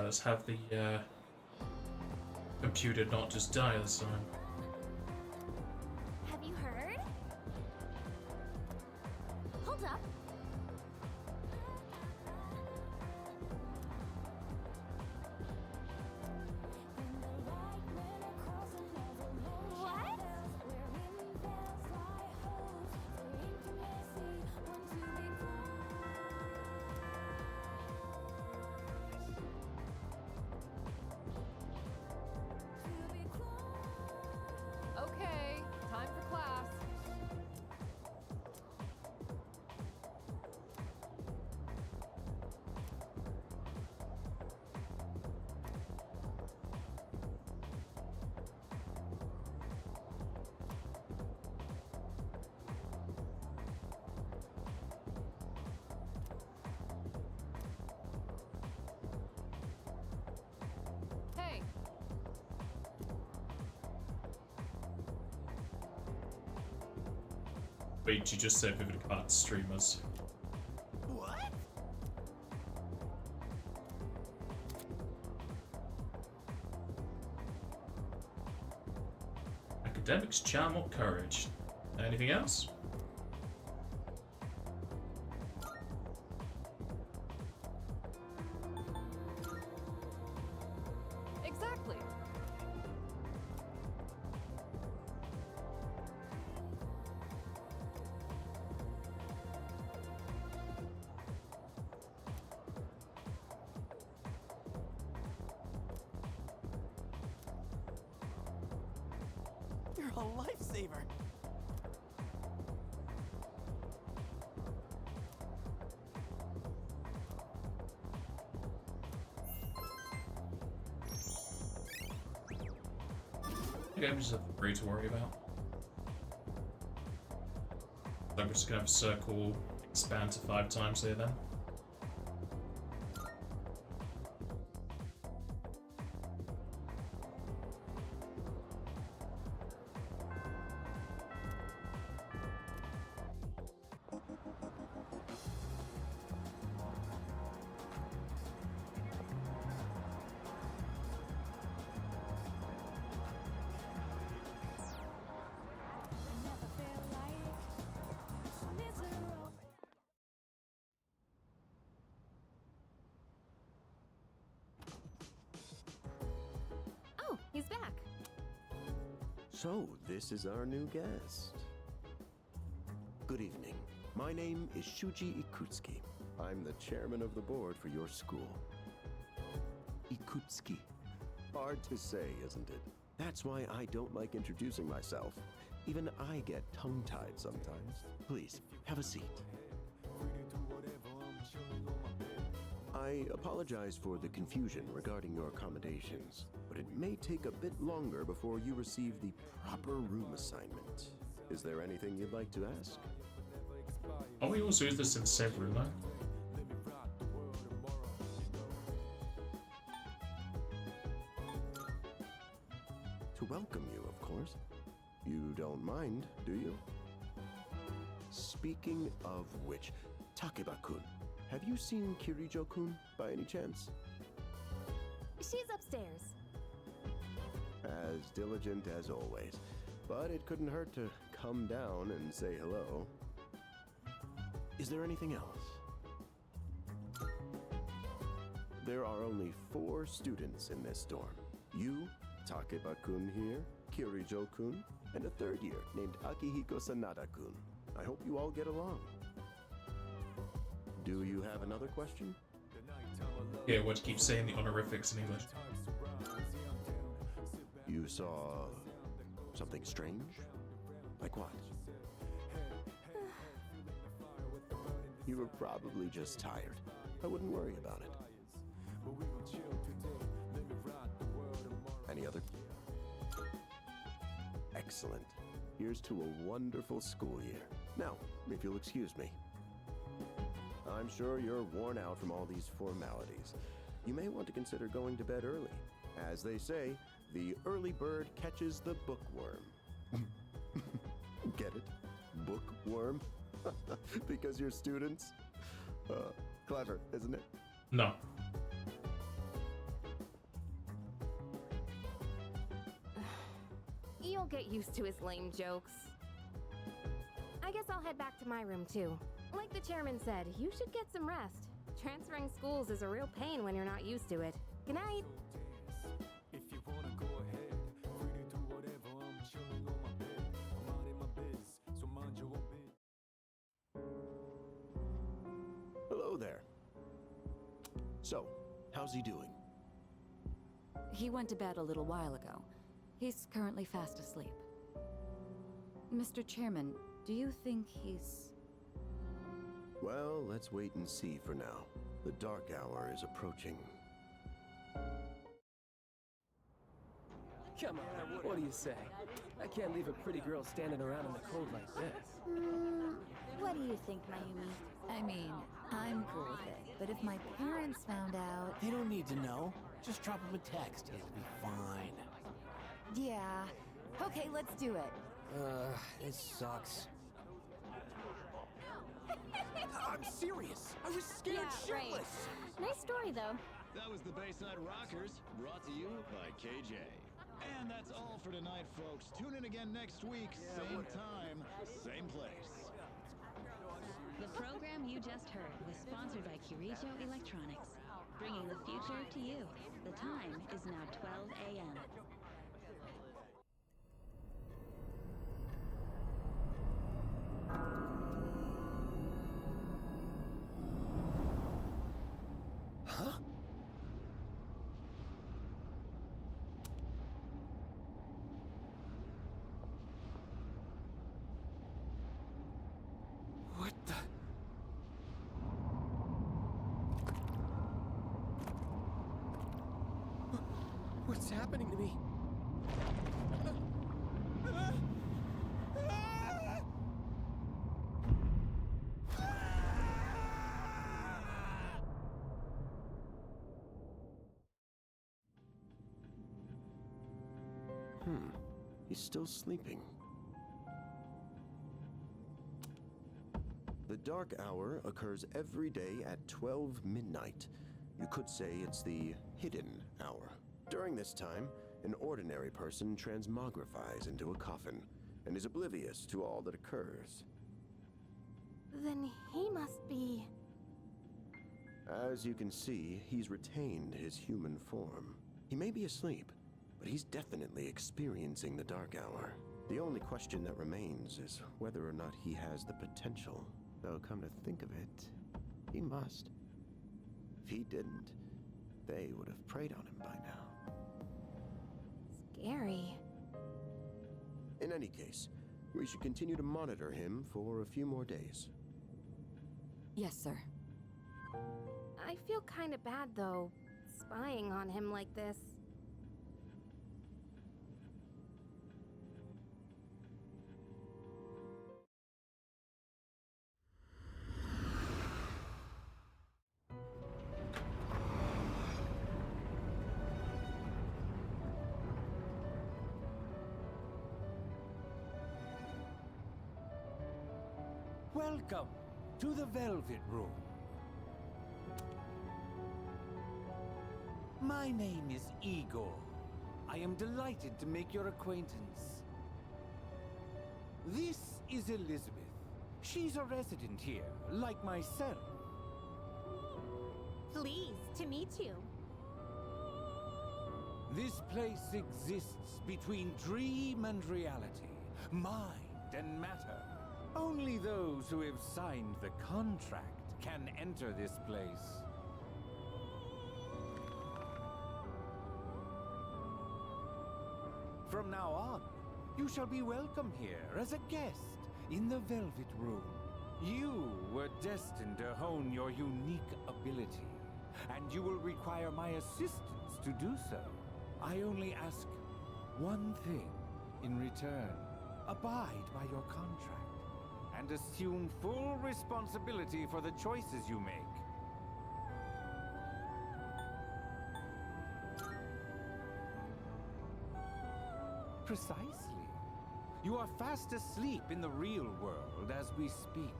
let's have the computer not just die this time. Have you heard? Hold up. What? Okay, time for class. Hey, Wait, you just said Vivid Cut streamers. What? Academics, charm, or courage? Anything else? exactly. You're a lifesaver. Okay, we just have the 3 to worry about. So we're just gonna have a circle expand to 5 times here then. Oh, he's back. So, this is our new guest. Good evening. My name is Shuji Ikutsuki. I'm the chairman of the board for your school. Ikutsuki. Hard to say, isn't it? That's why I don't like introducing myself. Even I get tongue-tied sometimes. Please, have a seat. I apologize for the confusion regarding your accommodations, but it may take a bit longer before you receive the proper room assignment. Is there anything you'd like to ask? Are we also use this in the same room though? To welcome you, of course. You don't mind, do you? Speaking of which, Takeba-kun, have you seen Kirijo-kun by any chance? She's upstairs. As diligent as always. But it couldn't hurt to come down and say hello. Is there anything else? There are only 4 students in this dorm. You, Takeba-kun here, Kirijo-kun, and a 3rd year named Akihiko Sanada-kun. I hope you all get along. Do you have another question? Yeah, what keep saying the honorifics in English? You saw something strange? Like what? You were probably just tired. I wouldn't worry about it. Any other? Excellent. Here's to a wonderful school year. Now, if you'll excuse me. I'm sure you're worn out from all these formalities. You may want to consider going to bed early. As they say, the early bird catches the bookworm. Get it? Bookworm? Because you're students? Clever, isn't it? No. I'll get used to his lame jokes. I guess I'll head back to my room too. Like the chairman said, you should get some rest. Transferring schools is a real pain when you're not used to it. Good night. If you wanna go ahead, free to do whatever. I'm chilling on my bed. I'm minding my biz, so mind your own biz. Hello there. So, how's he doing? He went to bed a little while ago. He's currently fast asleep. Mr. Chairman, do you think he's... Well, let's wait and see for now. The dark hour is approaching. Come on, what do you say? I can't leave a pretty girl standing around in the cold like this. What do you think, Mayumi? I mean, I'm cool with it, but if my parents found out... They don't need to know. Just drop him a text. It'll be fine. Yeah. Okay, let's do it. This sucks. I'm serious. I was scared shitless. Nice story, though. That was the Bayside Rockers, brought to you by KJ. And that's all for tonight, folks. Tune in again next week, same time, same place. The program you just heard was sponsored by Kirijo Electronics, bringing the future to you. The time is now 12 a.m. Huh? What the... What's happening to me? He's still sleeping. The dark hour occurs every day at 12 midnight. You could say it's the hidden hour. During this time, an ordinary person transmogrifies into a coffin and is oblivious to all that occurs. Then he must be... As you can see, he's retained his human form. He may be asleep, but he's definitely experiencing the dark hour. The only question that remains is whether or not he has the potential. Though, come to think of it, he must. If he didn't, they would have preyed on him by now. Scary. In any case, we should continue to monitor him for a few more days. Yes, sir. I feel kinda bad, though, spying on him like this. Welcome to the Velvet Room. My name is Igor. I am delighted to make your acquaintance. This is Elizabeth. She's a resident here, like myself. Pleased to meet you. This place exists between dream and reality, mind and matter. Only those who have signed the contract can enter this place. From now on, you shall be welcome here as a guest in the Velvet Room. You were destined to hone your unique ability, and you will require my assistance to do so. I only ask one thing in return. Abide by your contract, and assume full responsibility for the choices you make. Precisely. You are fast asleep in the real world as we speak.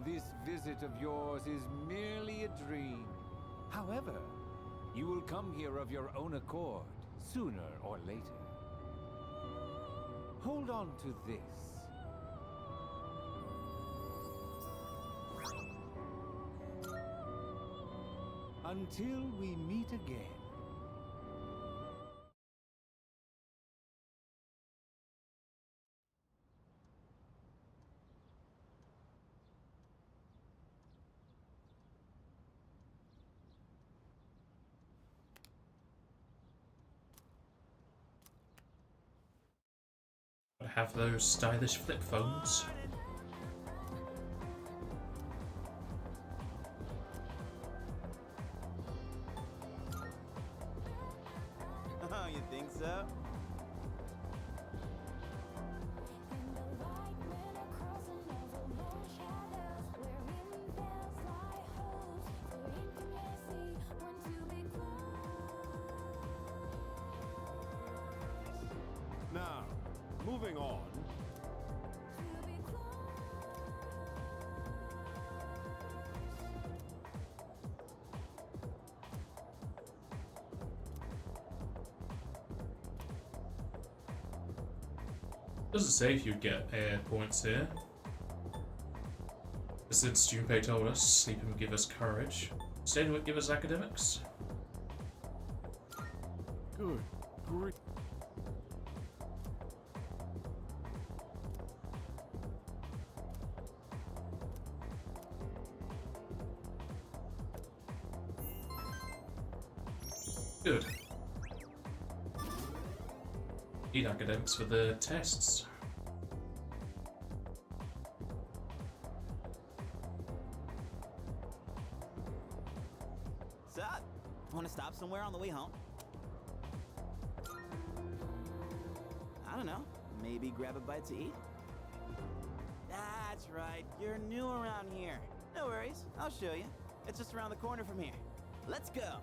This visit of yours is merely a dream. However, you will come here of your own accord, sooner or later. hold on to this. Until we meet again. Have those stylish flip phones. Oh, you think so? Now, moving on. Doesn't say if you get points here. Since Junpei told us, sleep would give us courage. Staying would give us academics. Good. Great. Good. Need academics for the tests. Sup? Want to stop somewhere on the way home? I don't know. Maybe grab a bite to eat? That's right. You're new around here. No worries. I'll show you. It's just around the corner from here. Let's go.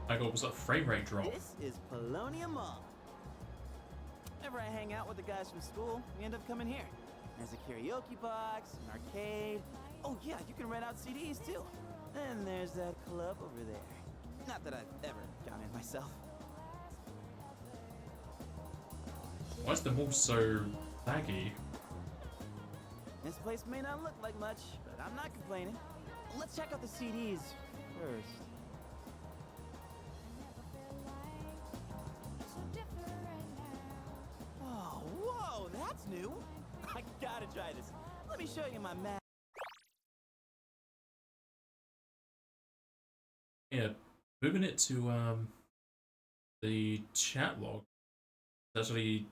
My god, was that frame rate drop? This is Polonia Mall. Whenever I hang out with the guys from school, we end up coming here. There's a karaoke box, an arcade. Oh yeah, you can rent out CDs too. Then there's that club over there. Not that I've ever gone in myself. Why is the mall so laggy? This place may not look like much, but I'm not complaining. Let's check out the CDs first. Oh, whoa, that's new. I gotta try this. Let me show you my map. Yeah, moving it to the chat log actually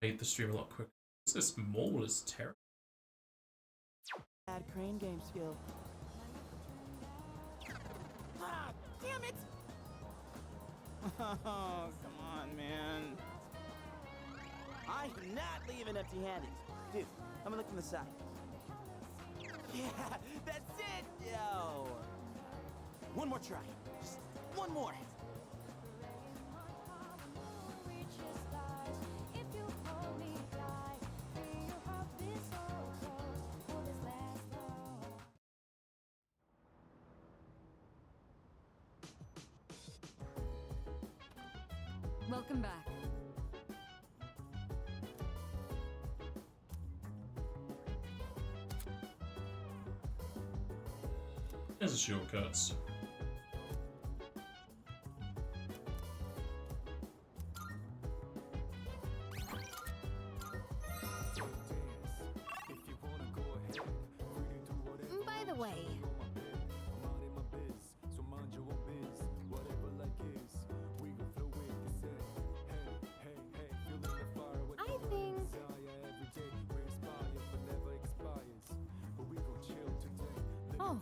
made the stream a lot quicker. This mall is terrible. Bad crane game skill. Ah, damn it! Oh, come on, man. I'm not leaving empty-handed. Dude, I'm gonna look from the side. Yeah, that's it, yo! One more try. Just one more. Welcome back. There's the shortcuts. By the way, I think oh,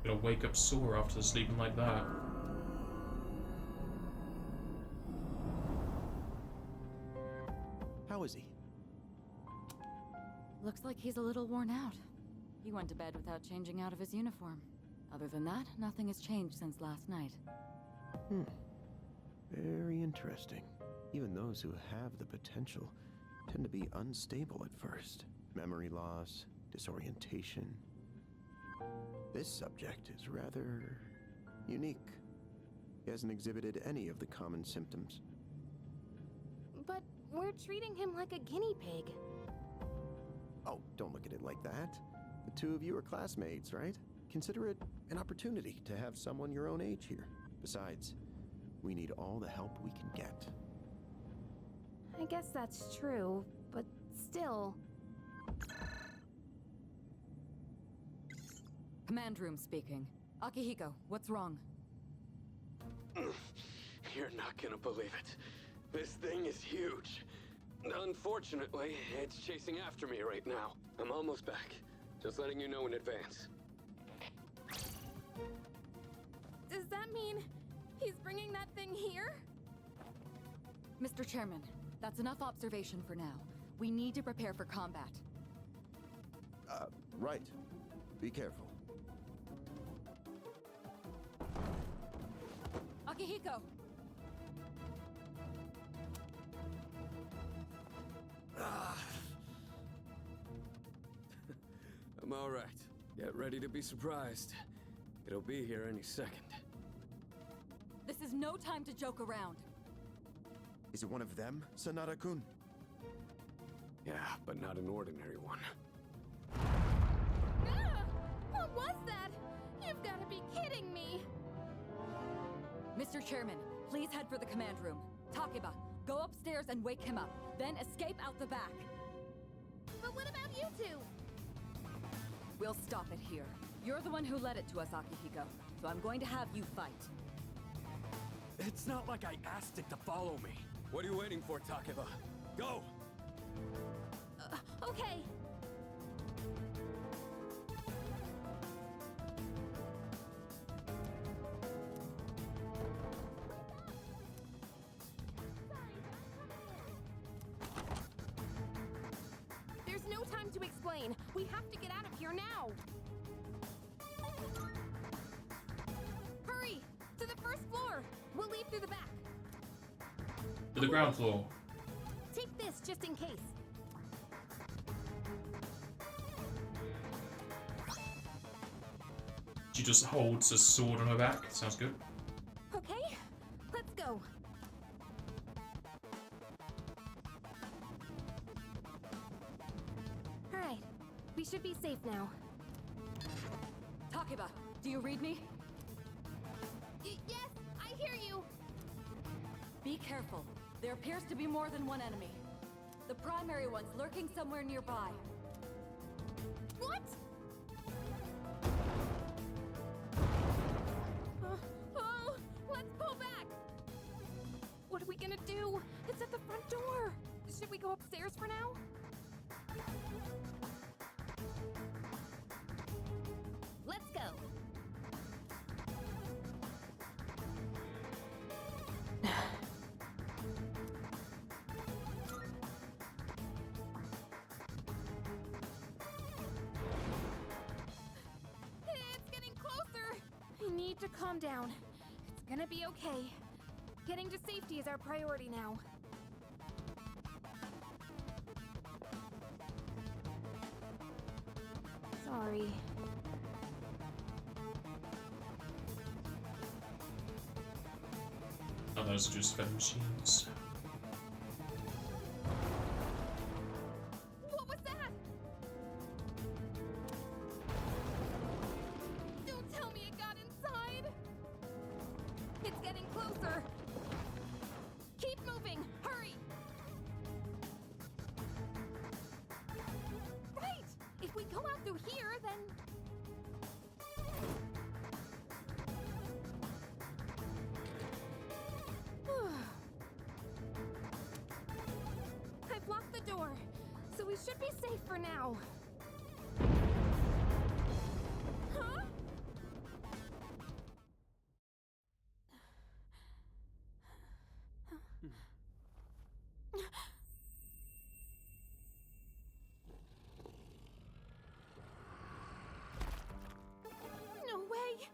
Gonna wake up sore after sleeping like that. How is he? Looks like he's a little worn out. He went to bed without changing out of his uniform. Other than that, nothing has changed since last night. Very interesting. Even those who have the potential tend to be unstable at first. Memory loss, disorientation. This subject is rather unique. He hasn't exhibited any of the common symptoms. But we're treating him like a guinea pig. Oh, don't look at it like that. The two of you are classmates, right? Consider it an opportunity to have someone your own age here. Besides, we need all the help we can get. I guess that's true, but still. Command room speaking. Akihiko, what's wrong? You're not gonna believe it. This thing is huge. Unfortunately, it's chasing after me right now. I'm almost back. Just letting you know in advance. Does that mean he's bringing that thing here? Mr. Chairman, that's enough observation for now. We need to prepare for combat. Right. Be careful. Akihiko! I'm all right. Get ready to be surprised. It'll be here any second. This is no time to joke around. Is it one of them, Sanada-kun? Yeah, but not an ordinary one. Ah! What was that? You've got to be kidding me! Mr. Chairman, please head for the command room. Takeba, go upstairs and wake him up, then escape out the back. But what about you two? We'll stop it here. You're the one who led it to us, Akihiko, so I'm going to have you fight. It's not like I asked it to follow me. What are you waiting for, Takeba? Go! Okay. There's no time to explain. We have to get out of here now. Hurry! To the first floor! We'll leave through the back. To the ground floor. Take this just in case. She just holds a sword on her back. Sounds good. Okay, let's go. Alright, we should be safe now. Takeba, do you read me? Yes, I hear you. Be careful. There appears to be more than one enemy. The primary one's lurking somewhere nearby. What? Oh, let's pull back. What are we gonna do? It's at the front door. Should we go upstairs for now? Let's go. It's getting closer. I need to calm down. It's gonna be okay. Getting to safety is our priority now. Sorry. Oh, those are just vending machines. What was that? Don't tell me it got inside. It's getting closer. Keep moving. Hurry. Right. If we go out through here, then... I've locked the door, so we should be safe for now. Huh? No way!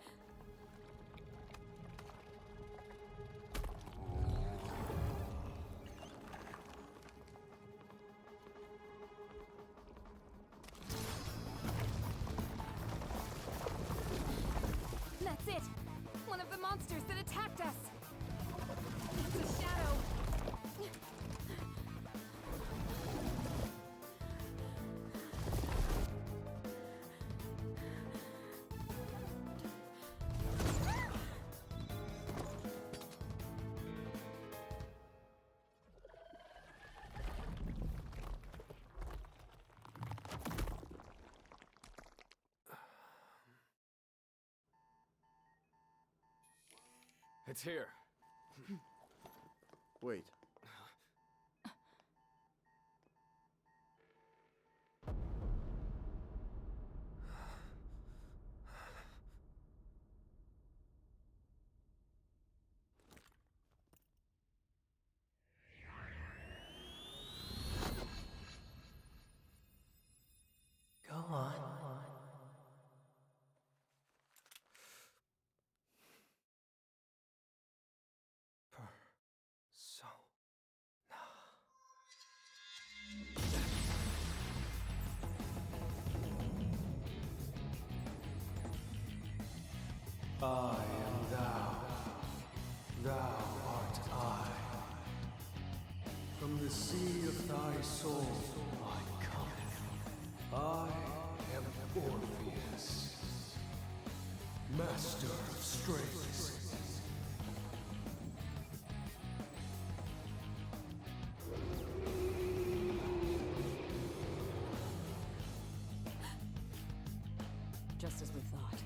That's it! One of the monsters that attacked us! It's a shadow! It's here. Wait. Go on. I am thou. Thou art I. From the sea of thy soul I come. I am Orpheus, master of strings. Just as we thought.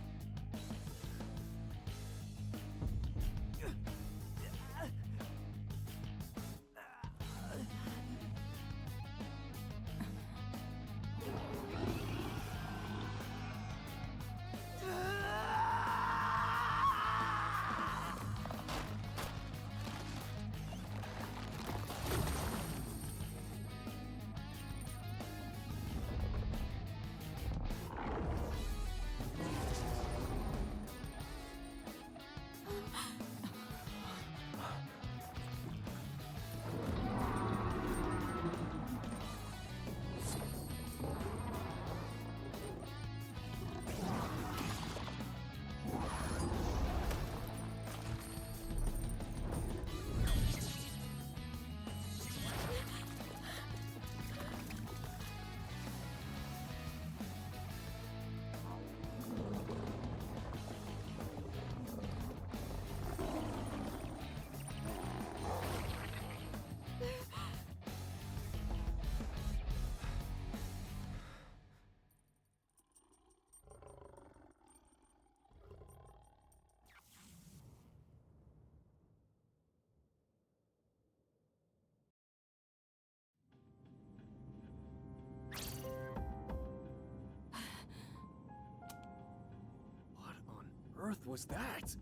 Earth was that?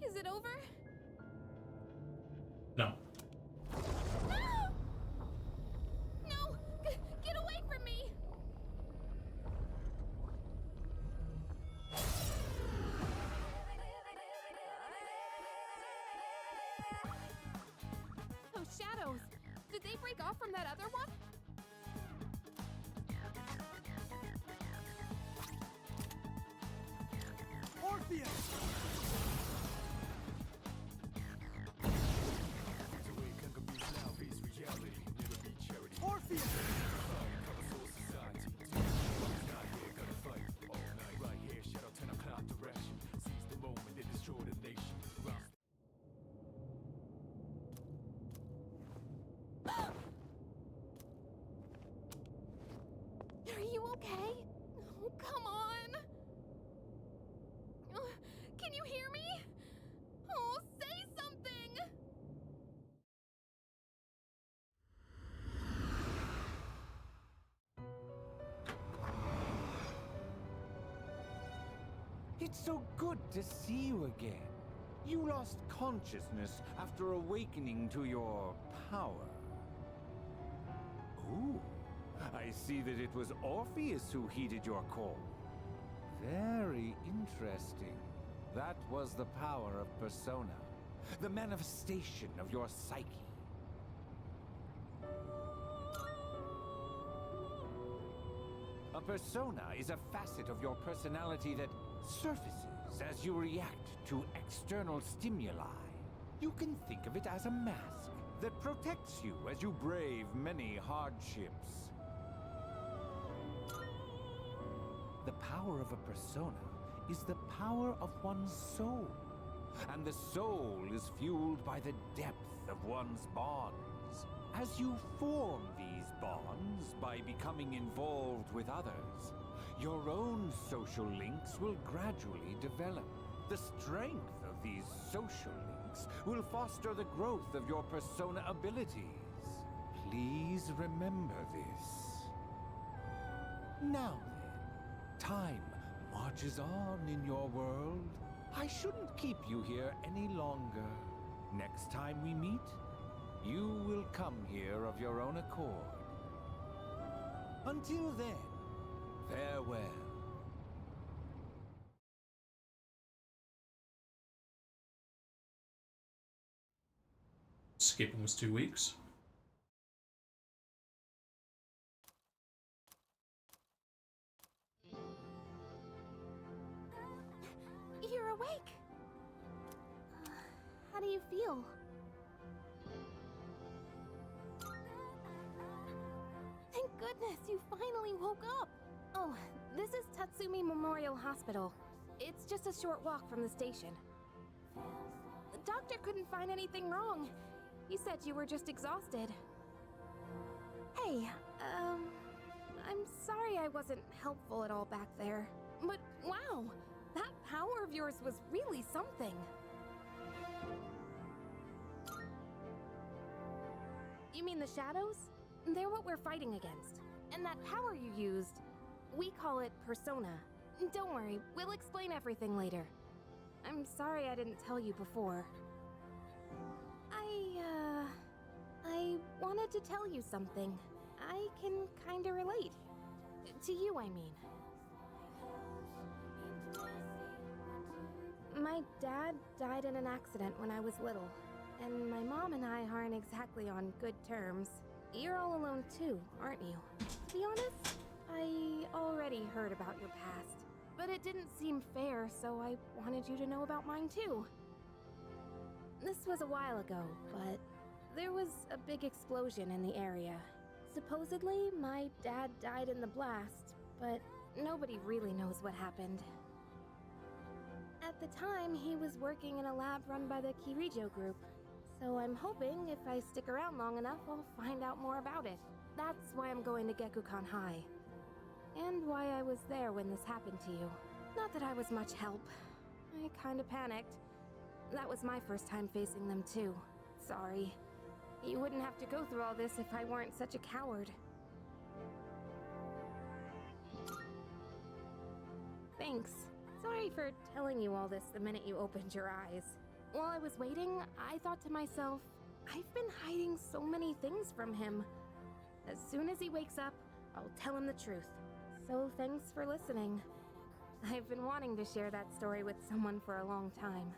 Is it over? No. No! Get away from me! Those shadows! Did they break off from that other one? Orpheus! Orpheus! Are you okay? Oh, come on! Can you hear me? Oh, say something! It's so good to see you again. You lost consciousness after awakening to your power. Ooh, I see that it was Orpheus who heeded your call. Very interesting. That was the power of Persona, the manifestation of your psyche. A persona is a facet of your personality that surfaces as you react to external stimuli. You can think of it as a mask that protects you as you brave many hardships. The power of a persona is the power of one's soul, and the soul is fueled by the depth of one's bonds. As you form these bonds by becoming involved with others, your own social links will gradually develop. The strength of these social links will foster the growth of your persona abilities. Please remember this. Now then, time marches on in your world. I shouldn't keep you here any longer. Next time we meet, you will come here of your own accord. Until then, farewell. Skip almost 2 weeks. You're awake! How do you feel? Thank goodness you finally woke up! Oh, this is Tatsumi Memorial Hospital. It's just a short walk from the station. The doctor couldn't find anything wrong. He said you were just exhausted. Hey, I'm sorry I wasn't helpful at all back there. But wow, that power of yours was really something. You mean the shadows? They're what we're fighting against. And that power you used, we call it Persona. Don't worry, we'll explain everything later. I'm sorry I didn't tell you before. I wanted to tell you something. I can kinda relate. To you, I mean. My dad died in an accident when I was little, and my mom and I aren't exactly on good terms. You're all alone too, aren't you? To be honest, I already heard about your past, but it didn't seem fair, so I wanted you to know about mine too. This was a while ago, but there was a big explosion in the area. Supposedly, my dad died in the blast, but nobody really knows what happened. At the time, he was working in a lab run by the Kirijo group, so I'm hoping if I stick around long enough, I'll find out more about it. That's why I'm going to Gekukan High. And why I was there when this happened to you. Not that I was much help. I kinda panicked. That was my first time facing them too. Sorry. You wouldn't have to go through all this if I weren't such a coward. Thanks. Sorry for telling you all this the minute you opened your eyes. While I was waiting, I thought to myself, I've been hiding so many things from him. As soon as he wakes up, I'll tell him the truth. So thanks for listening. I've been wanting to share that story with someone for a long time.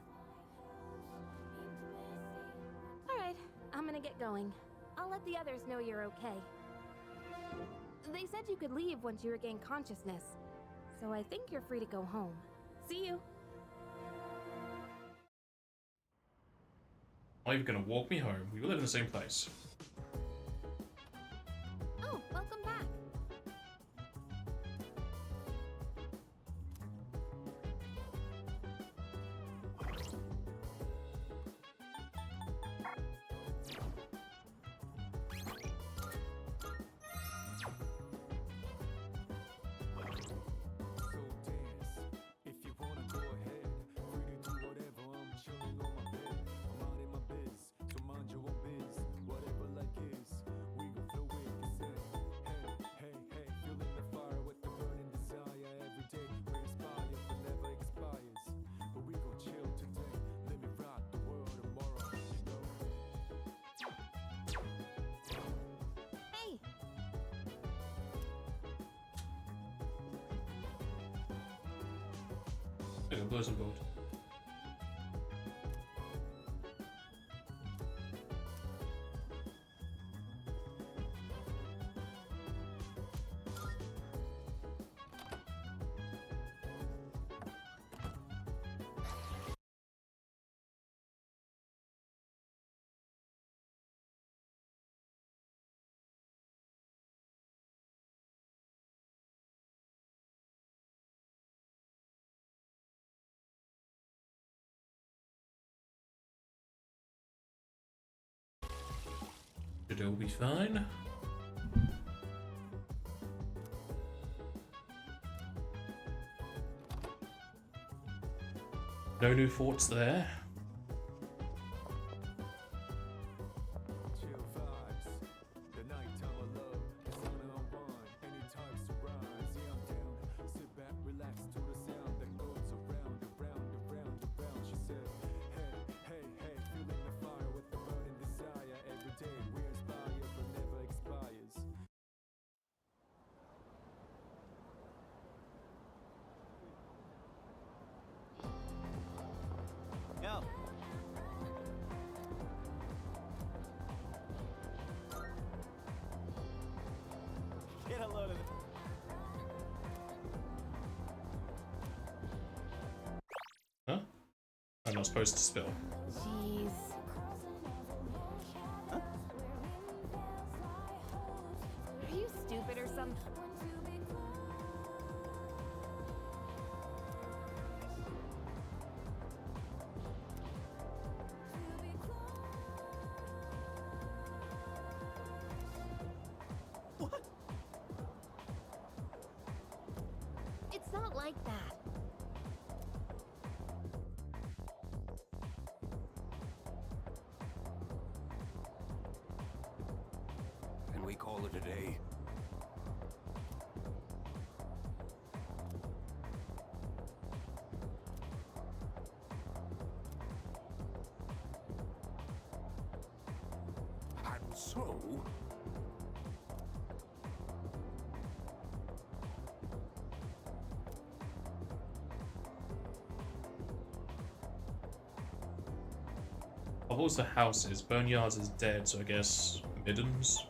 Alright, I'm gonna get going. I'll let the others know you're okay. They said you could leave once you regain consciousness, so I think you're free to go home. See you! Are you gonna walk me home? We live in the same place. Oh, welcome back! Mind your own biz, so mind your own biz. Whatever Like a bulletin board. It'll be fine. No new forts there. Yo. Get a load of it. Huh? I'm not supposed to spill. Jeez. Huh? Are you stupid or something? What? It's not like that. Can we call it a day? And so... Bubbles the houses. Boneyards is dead, so I guess Middens.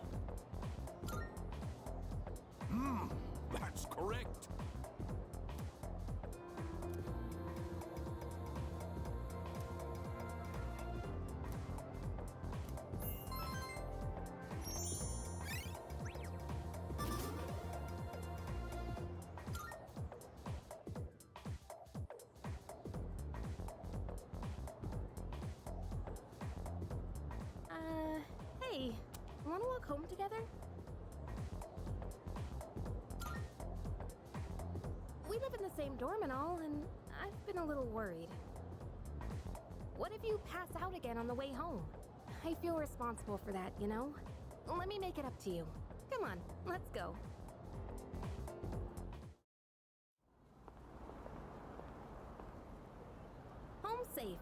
That's correct. Hey, wanna walk home together? We live in the same dorm and all, and I've been a little worried. What if you pass out again on the way home? I feel responsible for that, you know? Let me make it up to you. Come on, let's go. Home safe.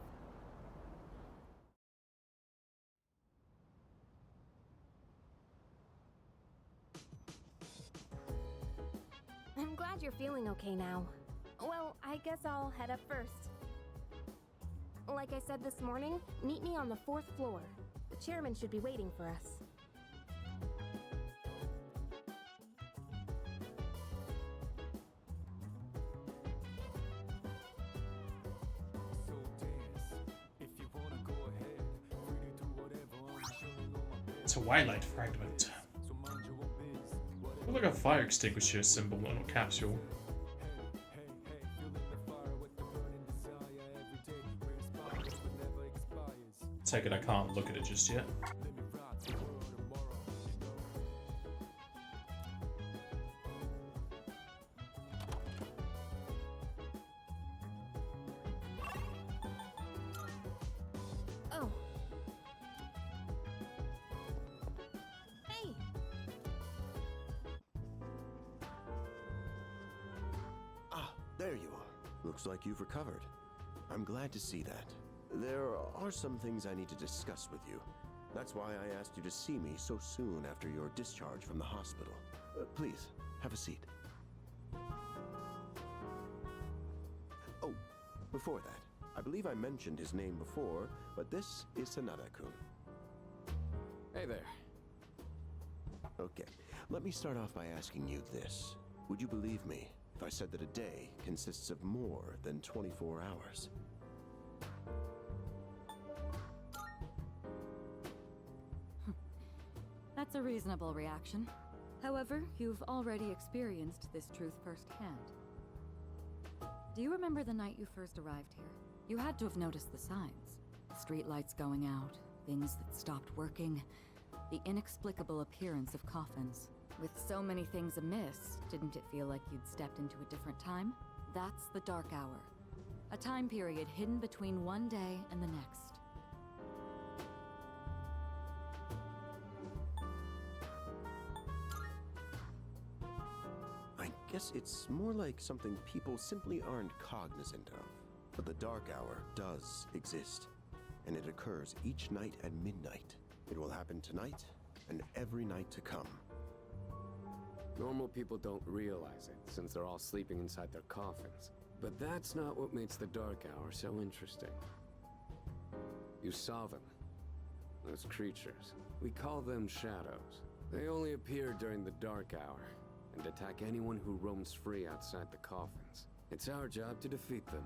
I'm glad you're feeling okay now. Well, I guess I'll head up first. Like I said this morning, meet me on the 4th floor. The chairman should be waiting for us. It's a Twilight fragment. Look like a fire extinguisher symbol on a capsule. Take it, I can't look at it just yet. Oh. Hey. Ah, there you are. Looks like you've recovered. I'm glad to see that. There are some things I need to discuss with you. That's why I asked you to see me so soon after your discharge from the hospital. Please, have a seat. Oh, before that, I believe I mentioned his name before, but this is Sanada-kun. Hey there. Okay, let me start off by asking you this. Would you believe me if I said that a day consists of more than 24 hours? That's a reasonable reaction. However, you've already experienced this truth firsthand. Do you remember the night you first arrived here? You had to have noticed the signs. Streetlights going out, things that stopped working, the inexplicable appearance of coffins. With so many things amiss, didn't it feel like you'd stepped into a different time? That's the Dark Hour. A time period hidden between one day and the next. I guess it's more like something people simply aren't cognizant of. But the Dark Hour does exist, and it occurs each night at midnight. It will happen tonight and every night to come. Normal people don't realize it, since they're all sleeping inside their coffins. But that's not what makes the Dark Hour so interesting. You saw them. Those creatures. We call them shadows. They only appear during the Dark Hour, and attack anyone who roams free outside the coffins. It's our job to defeat them.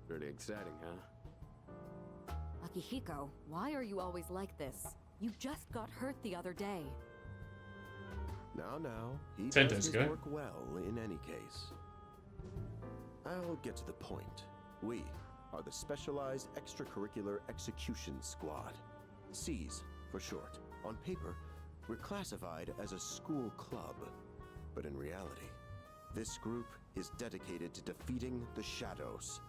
Pretty exciting, huh? Akihiko, why are you always like this? You just got hurt the other day. Now, he 10 does days his ago. work well in any case. I'll get to the point. We are the Specialized Extracurricular Execution Squad. SEAS for short. On paper, we're classified as a school club. But in reality, this group is dedicated to defeating the shadows.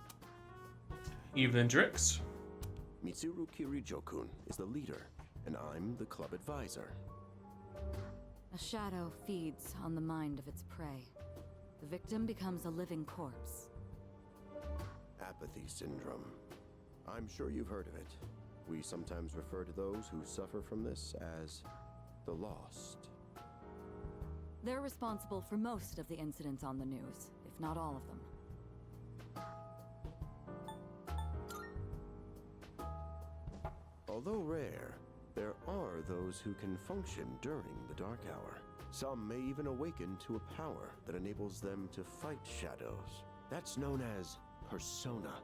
Evelyn Drix. Mitsuru Kirijo-kun is the leader, and I'm the club advisor. A shadow feeds on the mind of its prey. The victim becomes a living corpse. Apathy syndrome. I'm sure you've heard of it. We sometimes refer to those who suffer from this as the lost. They're responsible for most of the incidents on the news, if not all of them. Although rare, there are those who can function during the Dark Hour. Some may even awaken to a power that enables them to fight shadows. That's known as Persona,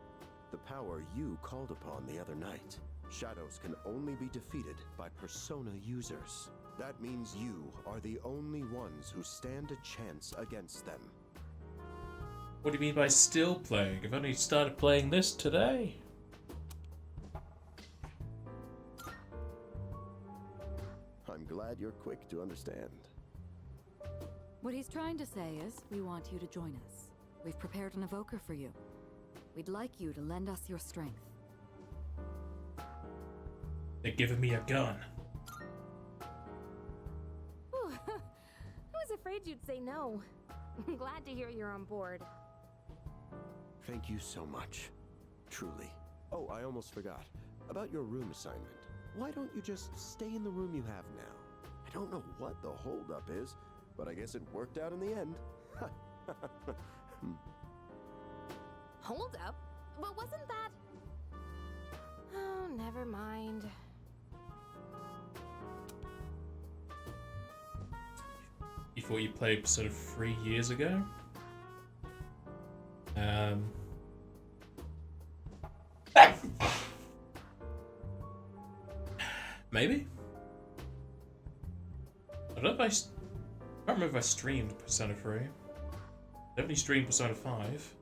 the power you called upon the other night. Shadows can only be defeated by Persona users. That means you are the only ones who stand a chance against them. What do you mean by still playing? I've only started playing this today. I'm glad you're quick to understand. What he's trying to say is, we want you to join us. We've prepared an evoker for you. We'd like you to lend us your strength. They're giving me a gun. Whew. I was afraid you'd say no. I'm glad to hear you're on board. Thank you so much. Truly. Oh, I almost forgot. About your room assignment. Why don't you just stay in the room you have now? I don't know what the holdup is, but I guess it worked out in the end. Hold up? But wasn't that... Oh, never mind. Before you played sort of 3 years ago? Maybe? I don't know if I can't remember if I streamed Persona 3. Definitely streamed Persona 5.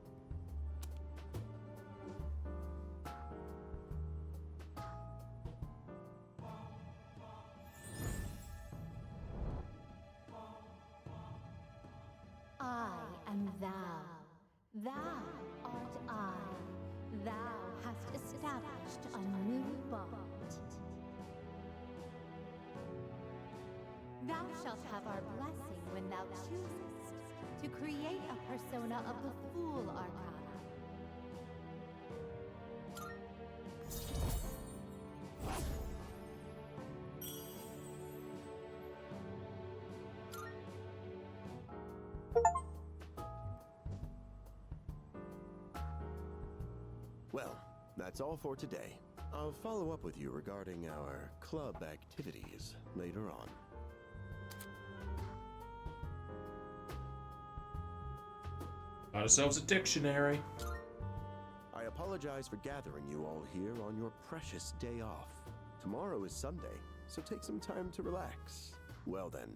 I am thou. Thou art I. Thou hast established a new bond. Thou shalt have our blessing when thou choosest to create a persona of the Fool Arcana. Well, that's all for today. I'll follow up with you regarding our club activities later on. Got ourselves a dictionary. I apologize for gathering you all here on your precious day off. Tomorrow is Sunday, so take some time to relax. Well then,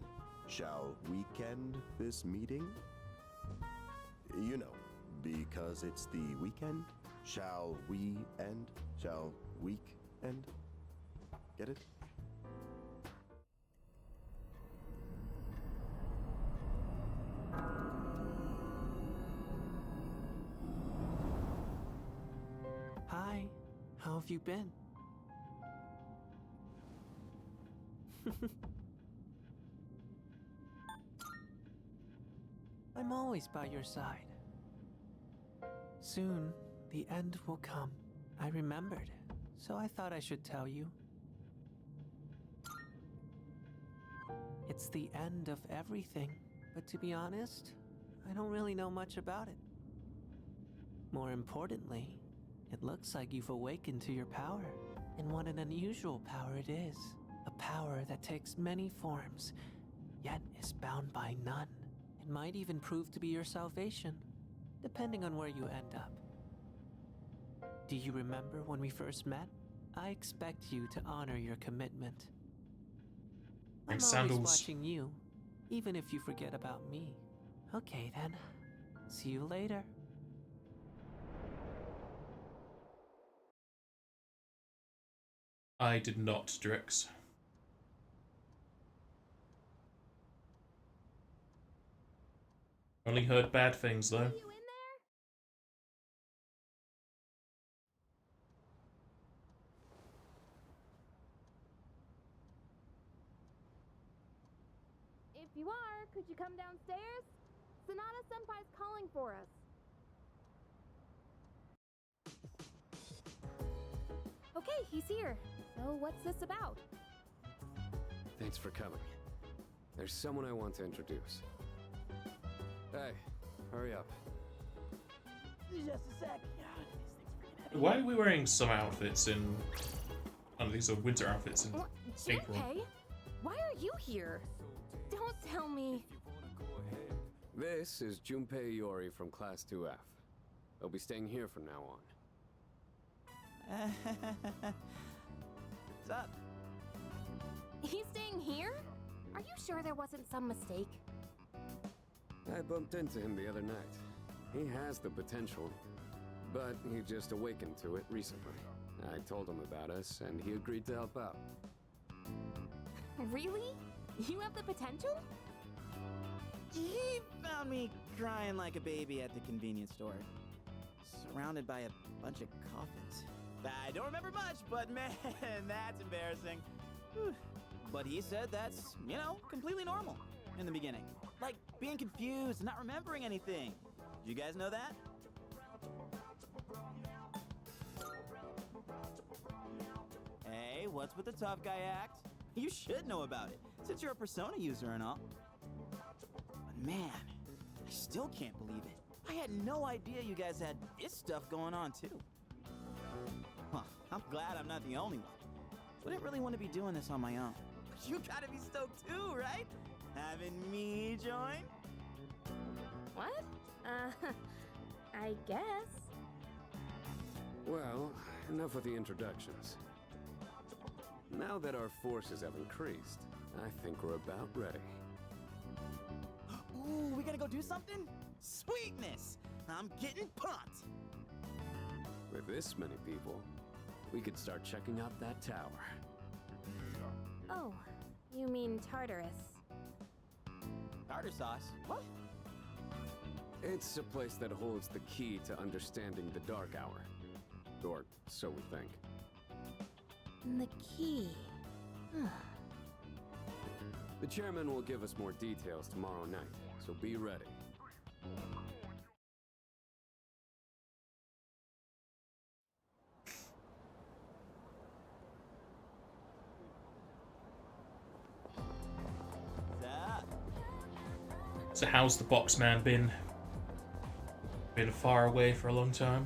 shall weekend this meeting? You know, because it's the weekend. Shall we end? Shall week end? Get it? Hi, how have you been? I'm always by your side. Soon, the end will come. I remembered, so I thought I should tell you. It's the end of everything, but to be honest, I don't really know much about it. More importantly, it looks like you've awakened to your power. And what an unusual power it is. A power that takes many forms, yet is bound by none. It might even prove to be your salvation, depending on where you end up. Do you remember when we first met? I expect you to honor your commitment. I'm always watching you, even if you forget about me. Okay then, see you later. I did not, Drix. Only heard bad things, though. If you are, could you come downstairs? Sonata-senpai's calling for us. Okay, he's here. So what's this about? Thanks for coming. There's someone I want to introduce. Hey, hurry up. Just a sec. Why are we wearing summer outfits in... Oh, these are winter outfits in April. Junpei? Why are you here? Don't tell me. This is Junpei Iori from Class 2F. They'll be staying here from now on. What's up? He's staying here? Are you sure there wasn't some mistake? I bumped into him the other night. He has the potential, but he just awakened to it recently. I told him about us, and he agreed to help out. Really? You have the potential? He found me crying like a baby at the convenience store, surrounded by a bunch of coffins. I don't remember much, but man, that's embarrassing. Whew. But he said that's, you know, completely normal in the beginning. Like being confused and not remembering anything. Do you guys know that? Hey, what's with the tough guy act? You should know about it, since you're a Persona user and all. But man, I still can't believe it. I had no idea you guys had this stuff going on too. Huh, I'm glad I'm not the only one. Wouldn't really want to be doing this on my own. But you gotta be stoked too, right? Having me join? What? I guess. Well, enough with the introductions. Now that our forces have increased, I think we're about ready. Ooh, we gotta go do something? Sweetness! I'm getting pumped! With this many people, we could start checking out that tower. Oh, you mean Tartarus. Tartar sauce? What? It's a place that holds the key to understanding the Dark Hour. Or so we think. The key. The chairman will give us more details tomorrow night, so be ready. So how's the box man been? Been far away for a long time.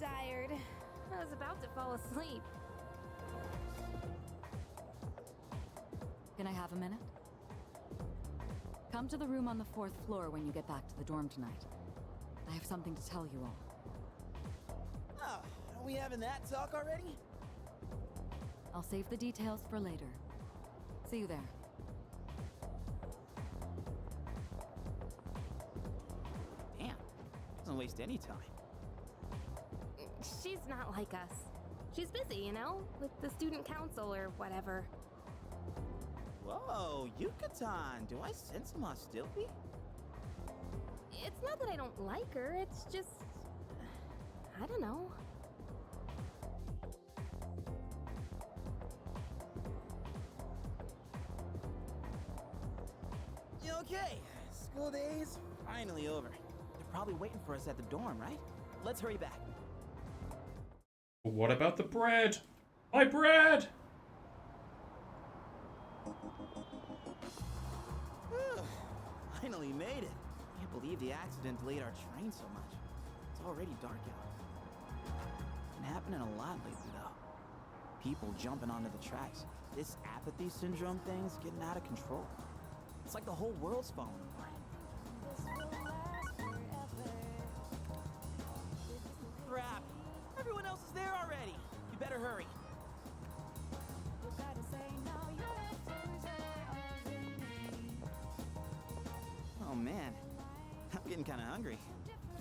tired. I was about to fall asleep. Can I have a minute? Come to the room on the 4th floor when you get back to the dorm tonight. I have something to tell you all. Oh, are we having that talk already? I'll save the details for later. See you there. Damn, doesn't waste any time. She's not like us. She's busy, you know, with the student council or whatever. Whoa, Yucatan, do I sense some hostility? It's not that I don't like her, it's just... I don't know. Okay, school day's finally over. They're probably waiting for us at the dorm, right? Let's hurry back. What about the bread? My bread! Finally made it. Can't believe the accident delayed our train so much. It's already dark out. Been happening a lot lately, though. People jumping onto the tracks. This apathy syndrome thing's getting out of control. It's like the whole world's falling apart. Crap! Everyone else is there already. You better hurry. Oh man, I'm getting kind of hungry.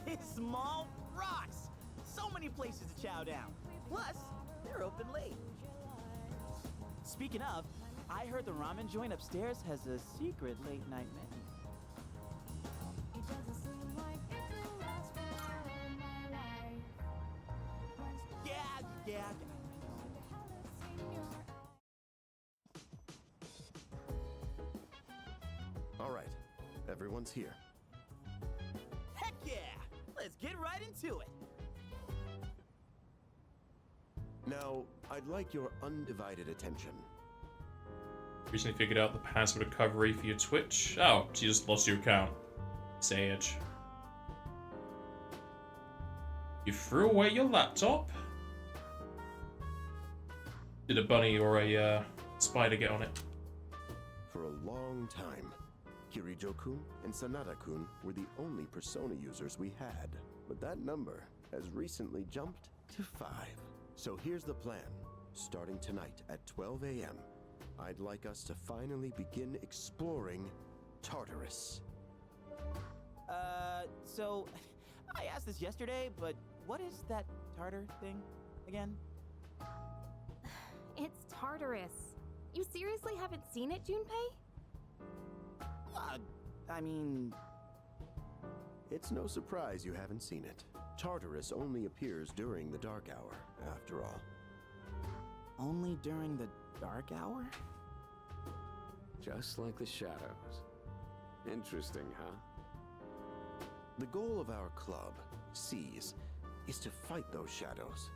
It's Small Rocks! So many places to chow down. Plus, they're open late. Speaking of, I heard the ramen joint upstairs has a secret late night menu. Yeah. All right, everyone's here. Heck yeah! Let's get right into it. Now, I'd like your undivided attention. Recently figured out the password recovery for your Twitch. Oh, so you just lost your account. Sage. You threw away your laptop? Did a bunny or a spider get on it? For a long time, Kirijo-kun and Sanada-kun were the only Persona users we had. But that number has recently jumped to 5. So here's the plan. Starting tonight at 12 a.m., I'd like us to finally begin exploring Tartarus. So I asked this yesterday, but what is that Tartar thing again? It's Tartarus. You seriously haven't seen it, Junpei? I mean... It's no surprise you haven't seen it. Tartarus only appears during the dark hour, after all. Only during the dark hour? Just like the shadows. Interesting, huh? The goal of our club, Seize, is to fight those shadows.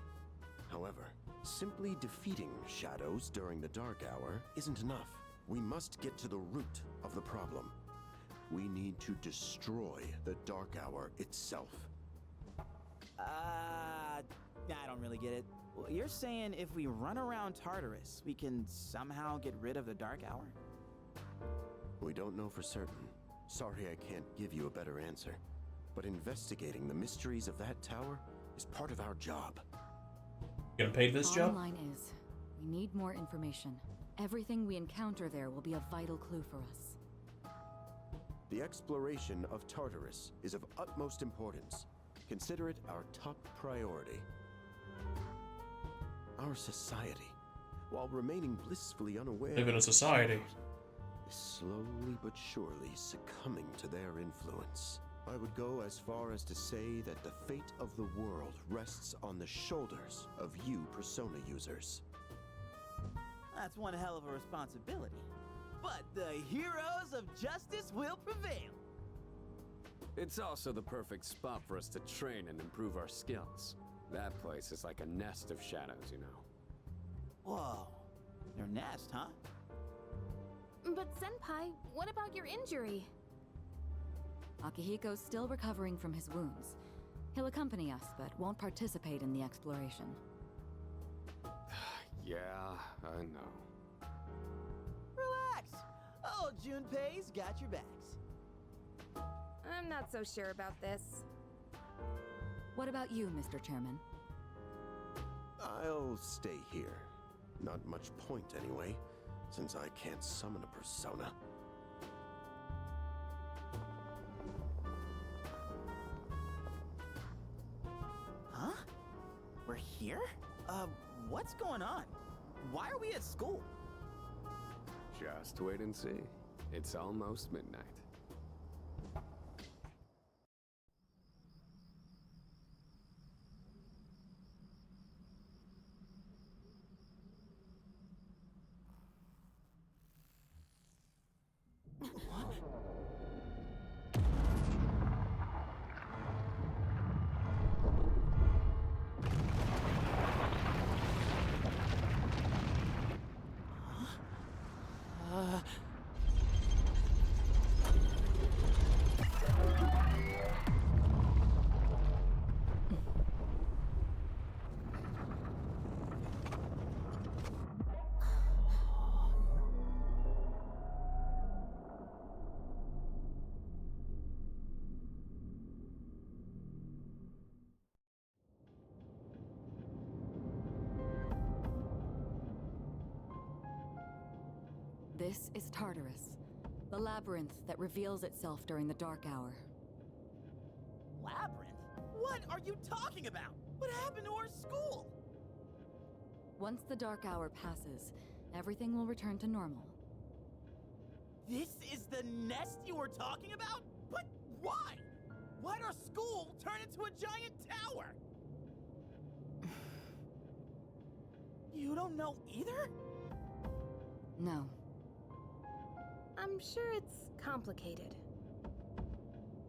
However, simply defeating shadows during the dark hour isn't enough. We must get to the root of the problem. We need to destroy the dark hour itself. I don't really get it. Well, you're saying if we run around Tartarus, we can somehow get rid of the dark hour? We don't know for certain. Sorry I can't give you a better answer. But investigating the mysteries of that tower is part of our job. You gonna pay this job? Bottom line is, we need more information. Everything we encounter there will be a vital clue for us. The exploration of Tartarus is of utmost importance. Consider it our top priority. Our society, while remaining blissfully unaware... Live in a society. ...is slowly but surely succumbing to their influence. I would go as far as to say that the fate of the world rests on the shoulders of you Persona users. That's one hell of a responsibility. But the heroes of justice will prevail. It's also the perfect spot for us to train and improve our skills. That place is like a nest of shadows, you know. Whoa. Their nest, huh? But Senpai, what about your injury? Akihiko's still recovering from his wounds. He'll accompany us, but won't participate in the exploration. Yeah, I know. Relax! Oh, Junpei's got your backs. I'm not so sure about this. What about you, Mr. Chairman? I'll stay here. Not much point anyway, since I can't summon a persona. Huh? We're here? What's going on? Why are we at school? Just wait and see. It's almost midnight. This is Tartarus, the labyrinth that reveals itself during the dark hour. Labyrinth? What are you talking about? What happened to our school? Once the dark hour passes, everything will return to normal. This is the nest you were talking about? But why? Why'd our school turn into a giant tower? You don't know either? No. I'm sure it's complicated.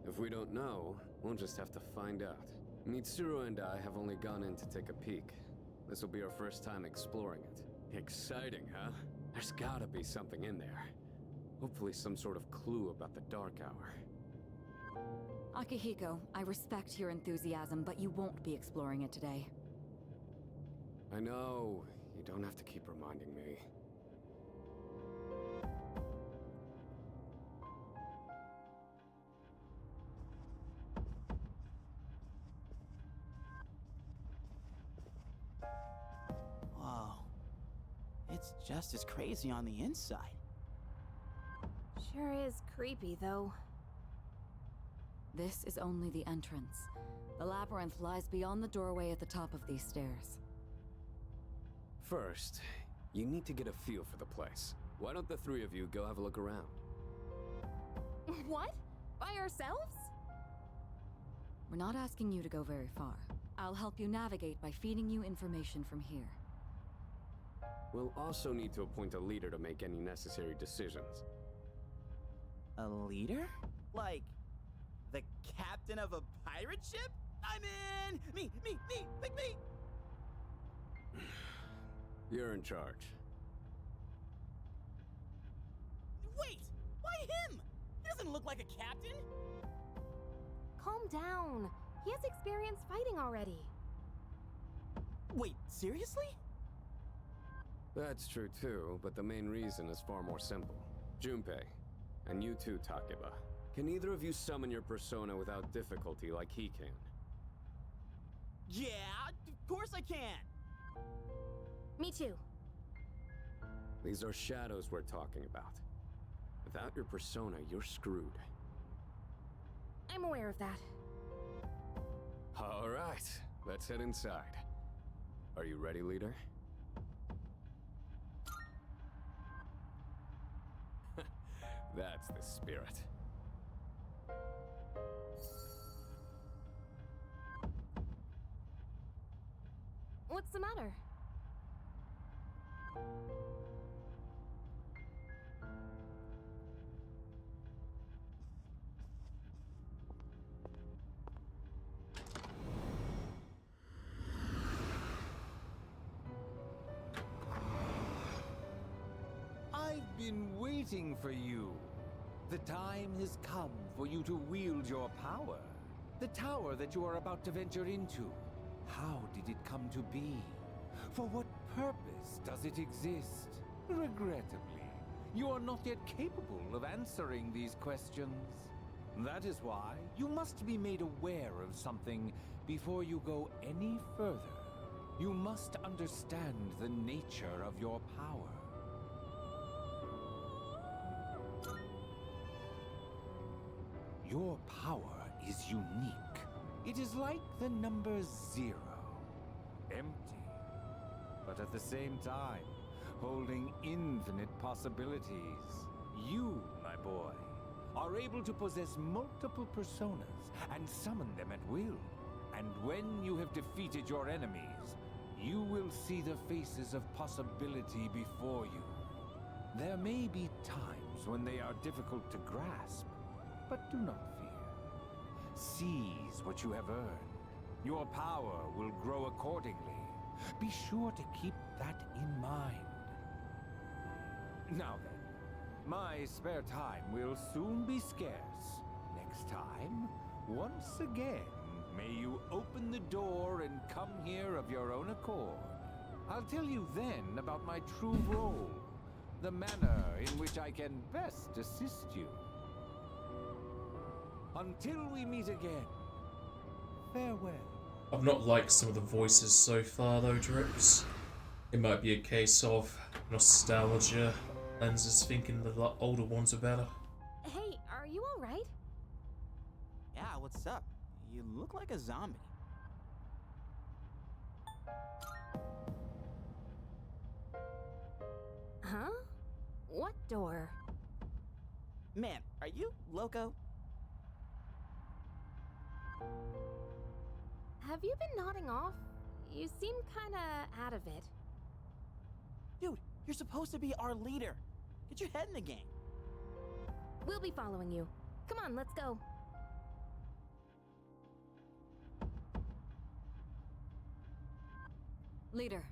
If we don't know, we'll just have to find out. Mitsuru and I have only gone in to take a peek. This will be our first time exploring it. Exciting, huh? There's gotta be something in there. Hopefully some sort of clue about the Dark Hour. Akihiko, I respect your enthusiasm, but you won't be exploring it today. I know. You don't have to keep reminding me. Whoa. It's just as crazy on the inside. Sure is creepy, though. This is only the entrance. The labyrinth lies beyond the doorway at the top of these stairs. First, you need to get a feel for the place. Why don't the three of you go have a look around? What? By ourselves? We're not asking you to go very far. I'll help you navigate by feeding you information from here. We'll also need to appoint a leader to make any necessary decisions. A leader? Like, the captain of a pirate ship? I'm in! Me! Pick me! You're in charge. Wait! Why him? He doesn't look like a captain! Calm down. He has experience fighting already. Wait, seriously? That's true too, but the main reason is far more simple. Junpei, and you too, Takeba. Can either of you summon your persona without difficulty like he can? Yeah, of course I can! Me too. These are shadows we're talking about. Without your persona, you're screwed. I'm aware of that. All right, let's head inside. Are you ready, leader? That's the spirit. What's the matter? I've been waiting for you. The time has come for you to wield your power. The tower that you are about to venture into. How did it come to be? For what purpose does it exist? Regrettably, you are not yet capable of answering these questions. That is why you must be made aware of something before you go any further. You must understand the nature of your power. Your power is unique. It is like the number 0. Empty, but at the same time, holding infinite possibilities. You, my boy, are able to possess multiple personas and summon them at will. And when you have defeated your enemies, you will see the faces of possibility before you. There may be times when they are difficult to grasp, but do not fear. Seize what you have earned. Your power will grow accordingly. Be sure to keep that in mind. Now then, my spare time will soon be scarce. Next time, once again, may you open the door and come here of your own accord. I'll tell you then about my true role, the manner in which I can best assist you. Until we meet again, farewell. I've not liked some of the voices so far though, Drips. It might be a case of nostalgia lenses thinking the older ones are better. Hey, are you alright? Yeah, what's up? You look like a zombie. Huh? What door? Man, are you loco? Have you been nodding off? You seem kinda out of it. Dude, you're supposed to be our leader. Get your head in the game. We'll be following you. Come on, let's go. Leader.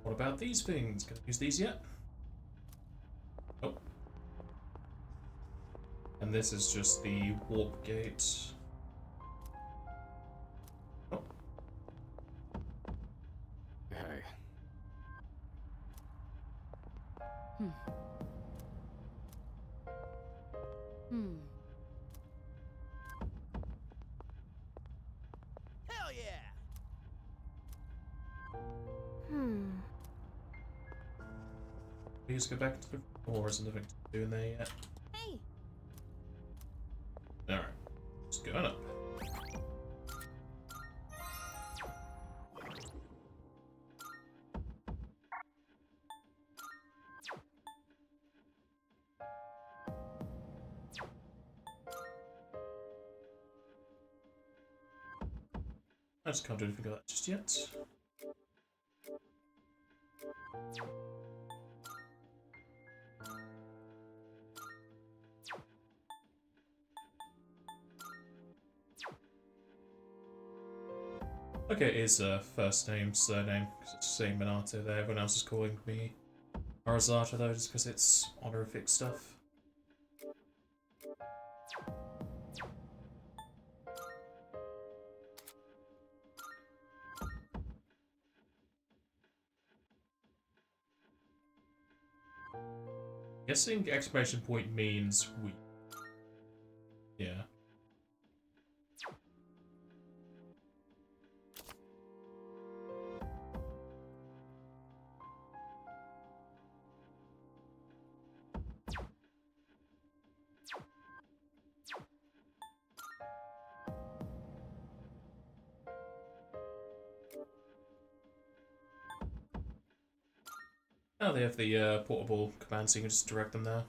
What about these things? Gonna use these yet? Nope. And this is just the warp gate. Oh. Hey. Hell yeah! Please go back to the floor. Isn't nothing to do in there yet? Hey! Alright. Just going up. I just can't do anything like that just yet. Okay, it is first name, surname, because it's saying Minato there. Everyone else is calling me Arazata though, just because it's honorific stuff. Guessing exclamation point means we. Yeah. Now they have the portable command, so you can just direct them there.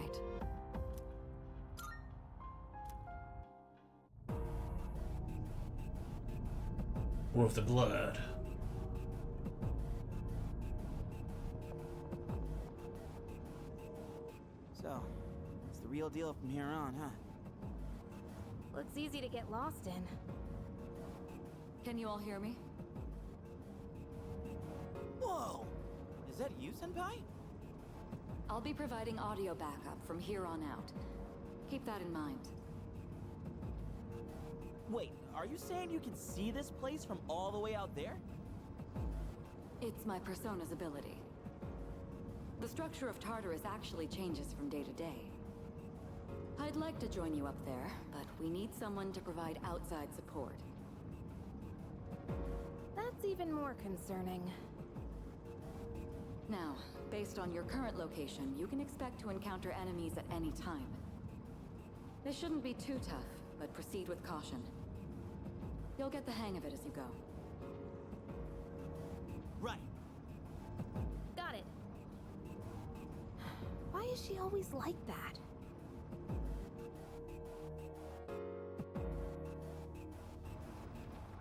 right. With the blood. So, it's the real deal from here on, huh? Looks easy to get lost in. Can you all hear me? Whoa! Is that you, Senpai? I'll be providing audio backup from here on out. Keep that in mind. Wait, are you saying you can see this place from all the way out there? It's my persona's ability. The structure of Tartarus actually changes from day to day. I'd like to join you up there, but we need someone to provide outside support. That's even more concerning. Now, based on your current location, you can expect to encounter enemies at any time. They shouldn't be too tough, but proceed with caution. You'll get the hang of it as you go. Right. Got it. Why is she always like that?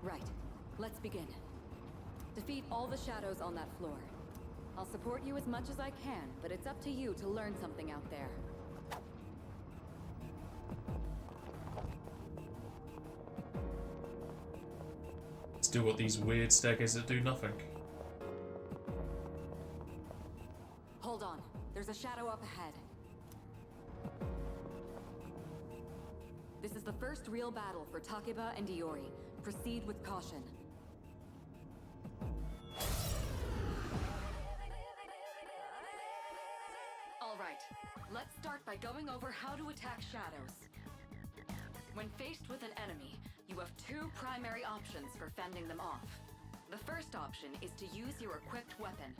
Right. Let's begin. Defeat all the shadows on that floor. I'll support you as much as I can, but it's up to you to learn something out there. Still got these weird staircases that do nothing. Hold on. There's a shadow up ahead. This is the first real battle for Takeba and Iori. Proceed with caution. Alright, let's start by going over how to attack shadows. When faced with an enemy, you have two primary options for fending them off. The first option is to use your equipped weapon.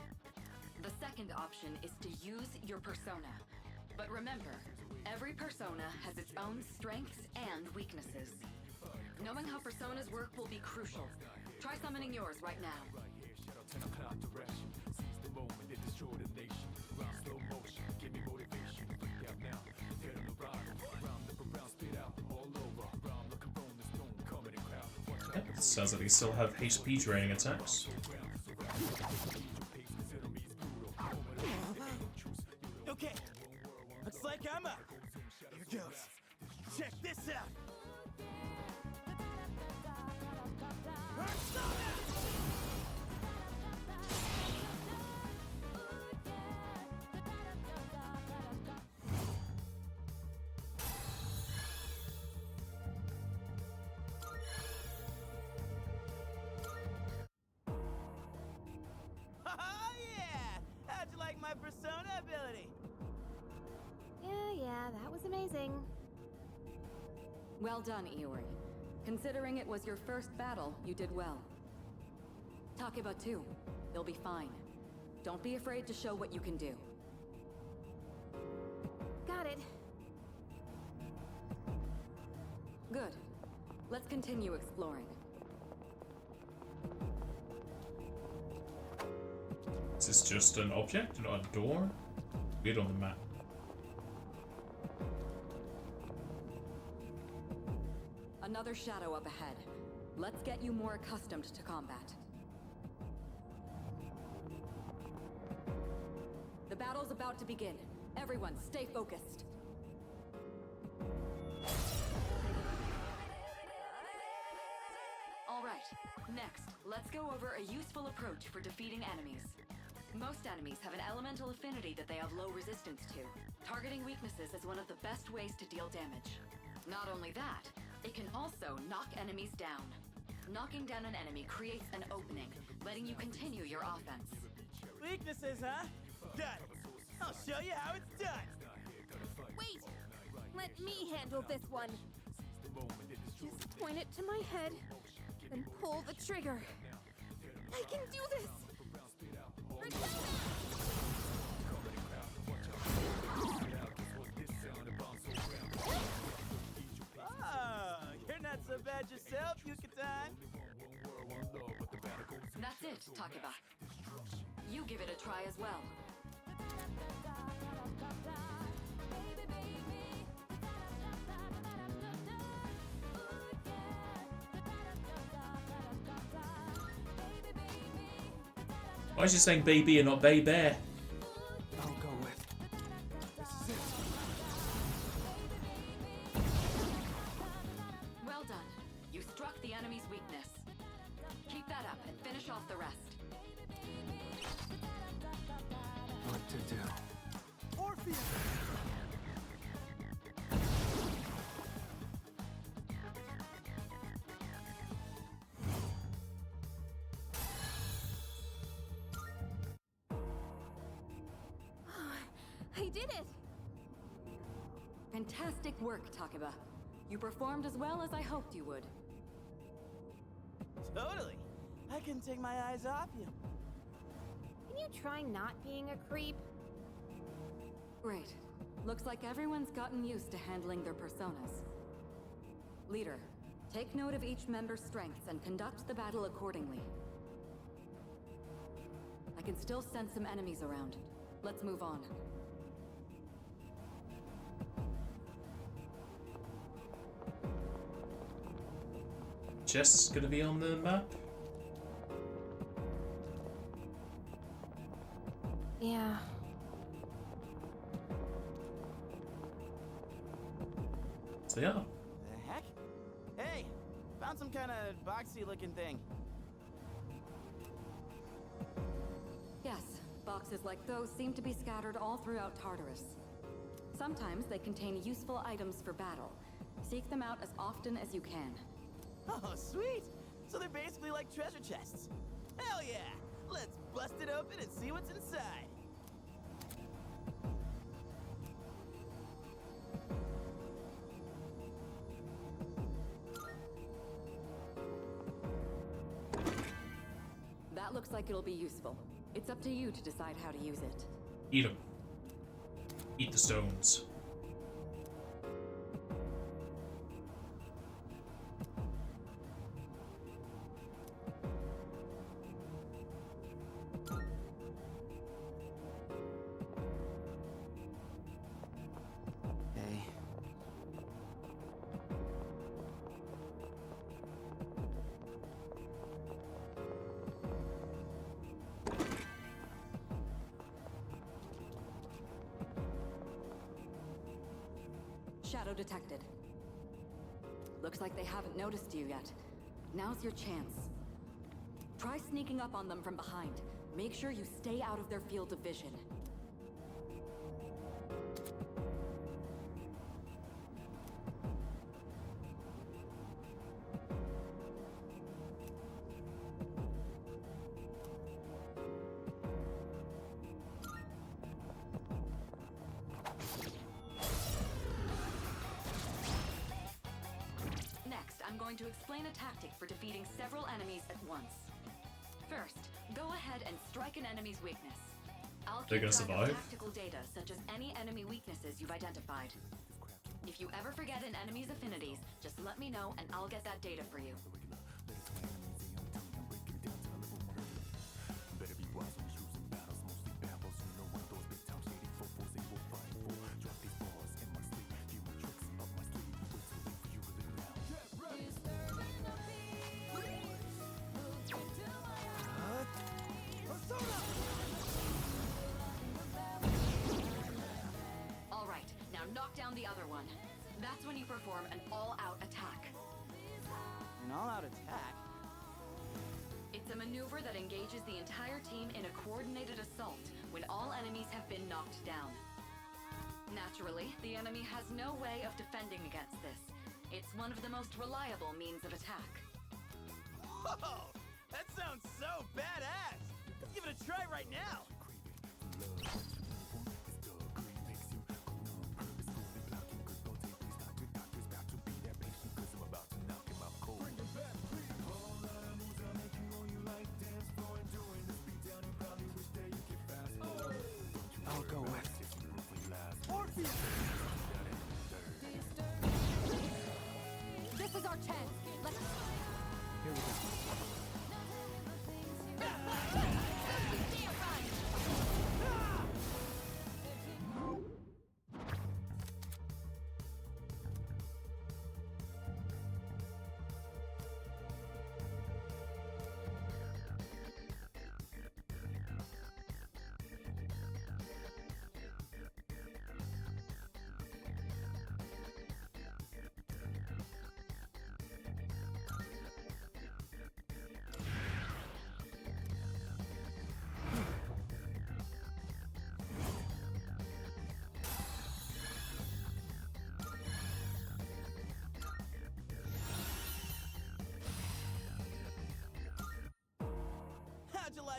The second option is to use your persona. But remember, every persona has its own strengths and weaknesses. Knowing how personas work will be crucial. Try summoning yours right now. It sounds like they still have HP draining attacks. Okay, looks like I'm up. Here goes. Check this out. How'd you like my persona ability? Yeah, that was amazing. Well done, Iori. Considering it was your first battle, you did well. Takeba too. You'll be fine. Don't be afraid to show what you can do. Got it. Good. Let's continue exploring. Is this just an object, not a door? Weird on the map. Another shadow up ahead. Let's get you more accustomed to combat. The battle's about to begin. Everyone, stay focused. Alright, next, let's go over a useful approach for defeating enemies. Most enemies have an elemental affinity that they have low resistance to. Targeting weaknesses is one of the best ways to deal damage. Not only that, it can also knock enemies down. Knocking down an enemy creates an opening, letting you continue your offense. Weaknesses, huh? Got it. I'll show you how it's done. Wait! Let me handle this one. Just point it to my head, then pull the trigger. I can do this! Oh, you're not so bad yourself, Yuka-tan. That's it, Takeba. You give it a try as well. Why is she saying baby and not baby? I'll go with. This is it. Well done. You struck the enemy's weakness. Keep that up and finish off the rest. What to do? Orpheus! I did it! Fantastic work, Takeba. You performed as well as I hoped you would. Totally. I couldn't take my eyes off you. Can you try not being a creep? Great. Looks like everyone's gotten used to handling their personas. Leader, take note of each member's strengths and conduct the battle accordingly. I can still sense some enemies around. Let's move on. Chest's gonna be on the map. Yeah. So yeah. The heck? Hey, found some kind of boxy looking thing. Yes, boxes like those seem to be scattered all throughout Tartarus. Sometimes they contain useful items for battle. Seek them out as often as you can. Oh, sweet! So they're basically like treasure chests. Hell yeah! Let's bust it open and see what's inside. That looks like it'll be useful. It's up to you to decide how to use it. Eat them. Eat the stones. Hey. Shadow detected. Looks like they haven't noticed you yet. Now's your chance. Try sneaking up on them from behind. Make sure you stay out of their field of vision. I'm going to explain a tactic for defeating several enemies at once. First, go ahead and strike an enemy's weakness. I'll They're keep gonna track survive? of tactical data such as any enemy weaknesses you've identified. If you ever forget an enemy's affinities, just let me know and I'll get that data for you. All right, now knock down the other one. That's when you perform an all-out attack. An all-out attack? It's a maneuver that engages the entire team in a coordinated assault when all enemies have been knocked down. Naturally, the enemy has no way of defending against this. It's one of the most reliable means of attack. Whoa! That sounds so badass! Let's give it a try right now! I'll go with. Orpheus! This is our chance. Let's... Here we go.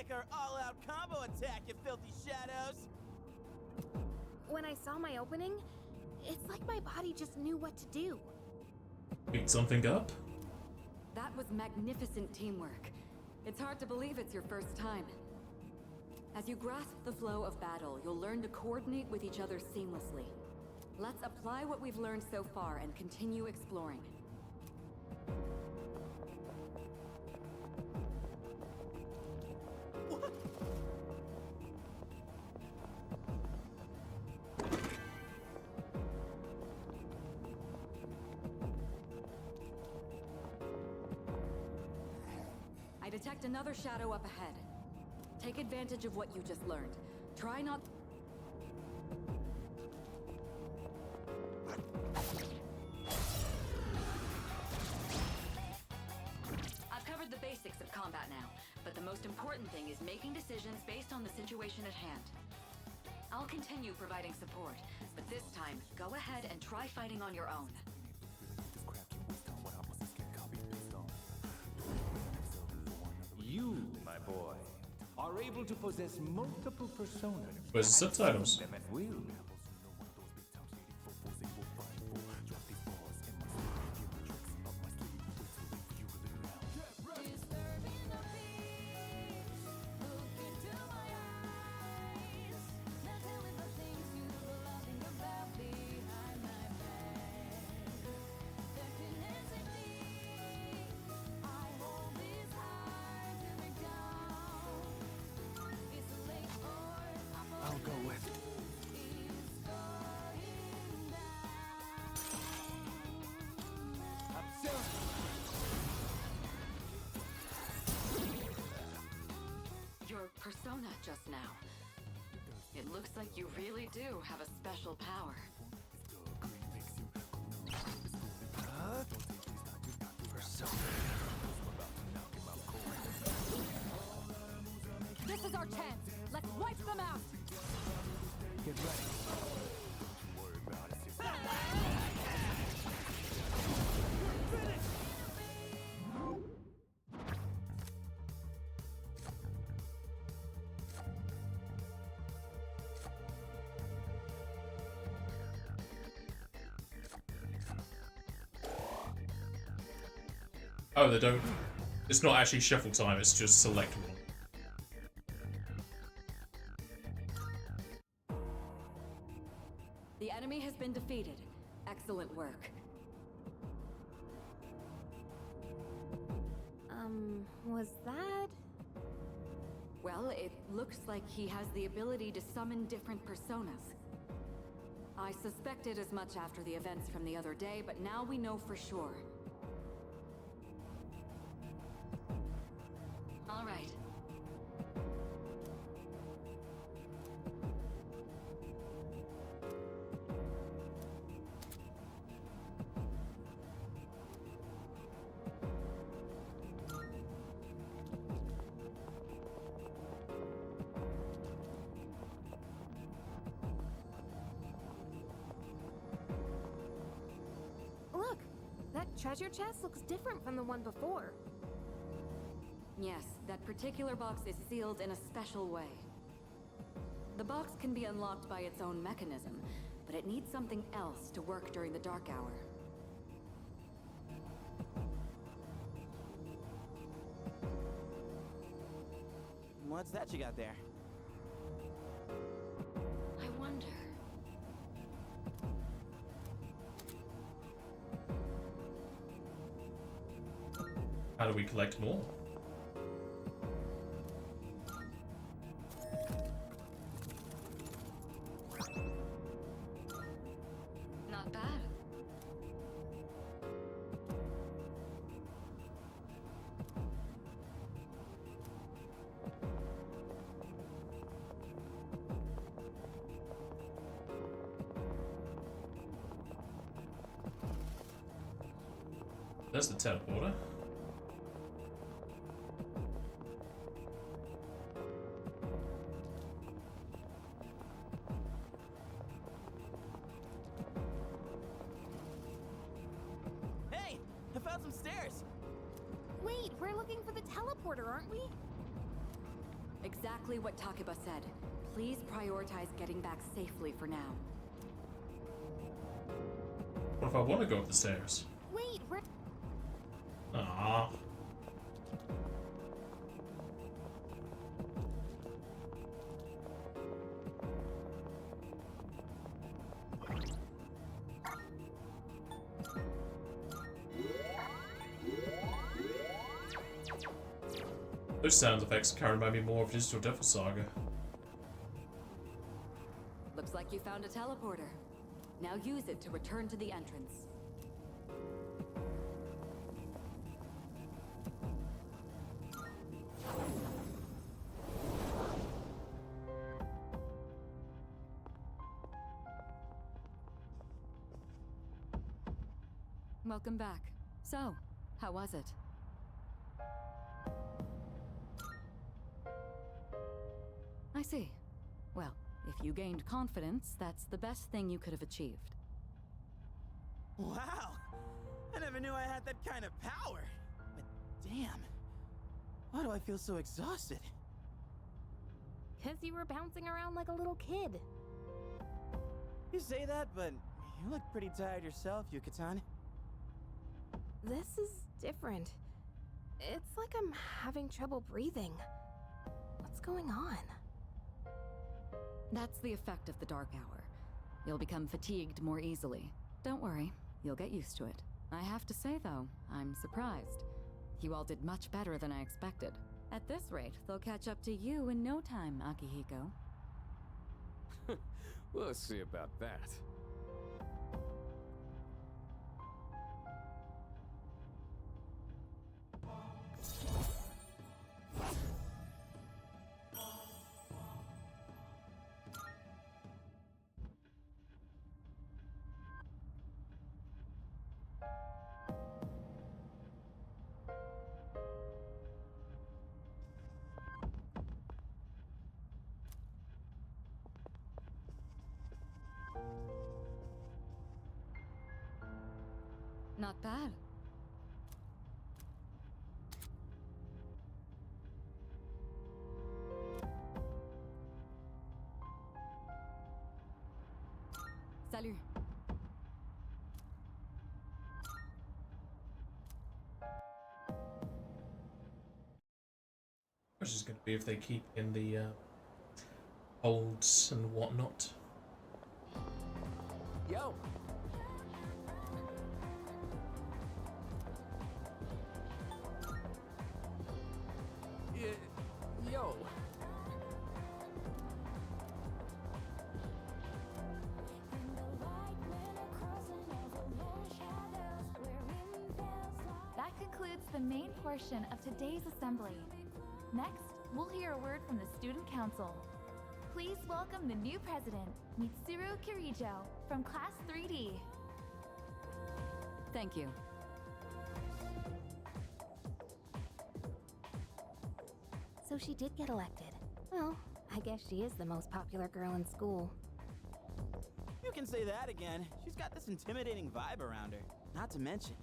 like our all-out combo attack, you filthy shadows! When I saw my opening, it's like my body just knew what to do. Pick something up? That was magnificent teamwork. It's hard to believe it's your first time. As you grasp the flow of battle, you'll learn to coordinate with each other seamlessly. Let's apply what we've learned so far and continue exploring. What? I detect another shadow up ahead. Take advantage of what you just learned. Try not... I've covered the basics of combat now, but the most important thing is making decisions based on the situation at hand. I'll continue providing support, but this time, go ahead and try fighting on your own. You, my boy, are able to possess multiple personas. Where's the subtitles? Them at will. I'll go with. Your persona just now. It looks like you really do have a special power. This is our chance. Let's wipe them out. Get ready. Oh, they don't. It's not actually shuffle time, it's just select one. The enemy has been defeated. Excellent work. Was that? Well, it looks like he has the ability to summon different personas. I suspected as much after the events from the other day, but now we know for sure. All right. Look, that treasure chest looks different from the one before. Yes, that particular box is sealed in a special way. The box can be unlocked by its own mechanism, but it needs something else to work during the dark hour. What's that you got there? I wonder... How do we collect more? Not bad. There's the teleporter. Hey, I found some stairs. Wait, we're looking for the teleporter, aren't we? Exactly what Takeba said. Please prioritize getting back safely for now. What if I want to go up the stairs? Wait, Ah. Those sound effects kind of remind me more of Digital Devil Saga. Looks like you found a teleporter. Now use it to return to the entrance. Welcome back. So, how was it? I see. Well, if you gained confidence, that's the best thing you could have achieved. Wow! I never knew I had that kind of power. But damn, why do I feel so exhausted? 'Cause you were bouncing around like a little kid. You say that, but you look pretty tired yourself, Yuka-tan. This is different. It's like I'm having trouble breathing. What's going on? That's the effect of the dark hour. You'll become fatigued more easily. Don't worry, you'll get used to it. I have to say though, I'm surprised. You all did much better than I expected. At this rate, they'll catch up to you in no time, Akihiko. We'll see about that. Not bad. Salut. Which is going to be if they keep in the holds and whatnot. Yo! Yo! That concludes the main portion of today's assembly. Next, we'll hear a word from the Student Council. Please welcome the new president, Mitsuru Kirijo, from Class 3D. Thank you. So she did get elected. Well, I guess she is the most popular girl in school. You can say that again. She's got this intimidating vibe around her. Not to mention,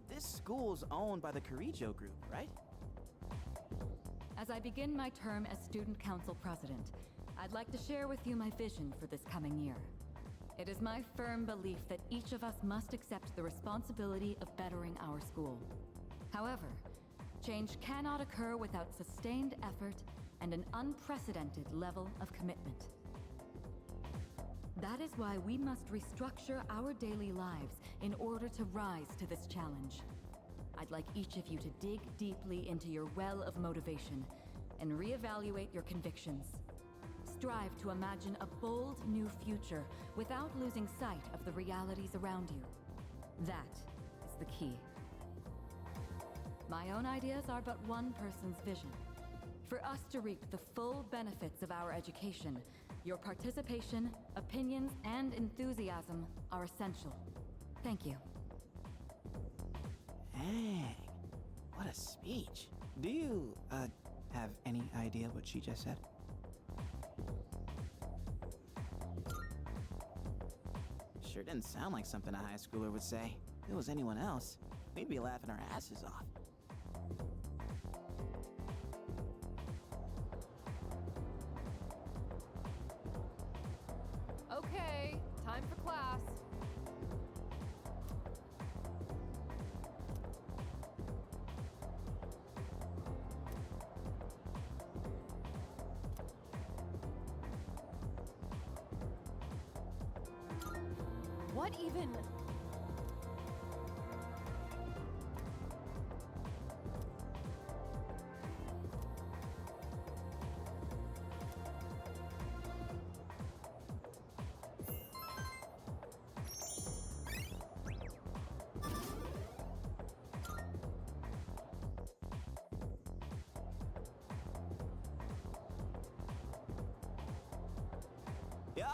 this school's owned by the Kirijo group, right? As I begin my term as Student Council President, I'd like to share with you my vision for this coming year. It is my firm belief that each of us must accept the responsibility of bettering our school. However, change cannot occur without sustained effort and an unprecedented level of commitment. That is why we must restructure our daily lives in order to rise to this challenge. I'd like each of you to dig deeply into your well of motivation and reevaluate your convictions. Strive to imagine a bold new future without losing sight of the realities around you. That is the key. My own ideas are but one person's vision. For us to reap the full benefits of our education, your participation, opinions, and enthusiasm are essential. Thank you. Dang, what a speech. Do you, have any idea what she just said? Sure didn't sound like something a high schooler would say. If it was anyone else, we'd be laughing our asses off. can't even. Yo,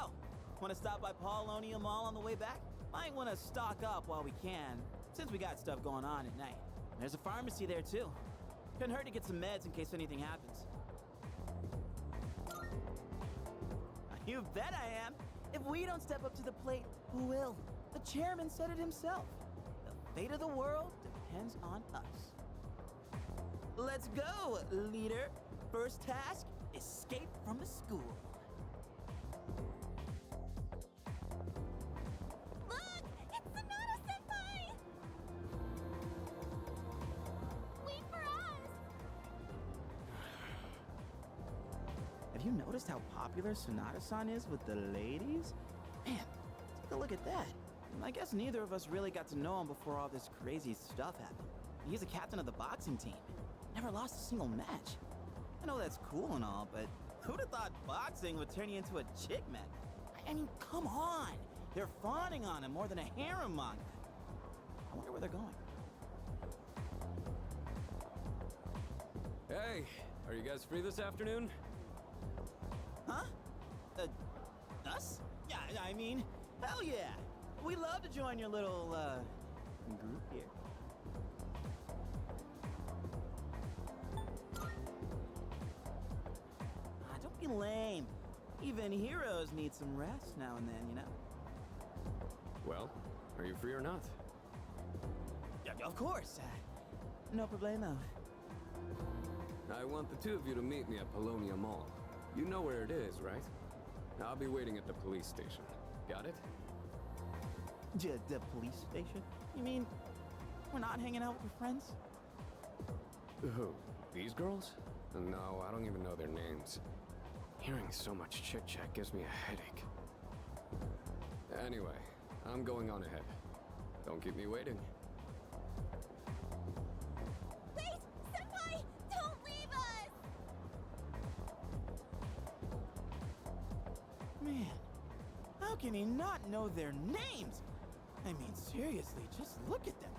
want to stop by Paulonia Mall on the way back? Might want to stock up while we can, since we got stuff going on at night. There's a pharmacy there too. Couldn't hurt to get some meds in case anything happens. You bet I am. If we don't step up to the plate, who will? The chairman said it himself. The fate of the world depends on us. Let's go, leader. First task, escape from the school. Look! It's Sonata-senpai! Wait for us! Have you noticed how popular Sonata-san is with the ladies? Man, take a look at that. I guess neither of us really got to know him before all this crazy stuff happened. He's a captain of the boxing team. Never lost a single match. I know that's cool and all, but who'd have thought boxing would turn you into a chick magnet? I mean, come on! They're fawning on him more than a harem manga. I wonder where they're going. Hey, are you guys free this afternoon? Huh? Us? Yeah, I mean, hell yeah! We'd love to join your little, group here. Don't be lame. Even heroes need some rest now and then, you know? Well, are you free or not? Yeah, of course. No problemo. I want the two of you to meet me at Paulonia Mall. You know where it is, right? I'll be waiting at the police station. Got it? The police station? You mean we're not hanging out with your friends? Who? These girls? No, I don't even know their names. Hearing so much chit-chat gives me a headache. Anyway, I'm going on ahead. Don't keep me waiting. Wait! Senpai! Don't leave us! Man, how can he not know their names? I mean, seriously, just look at them.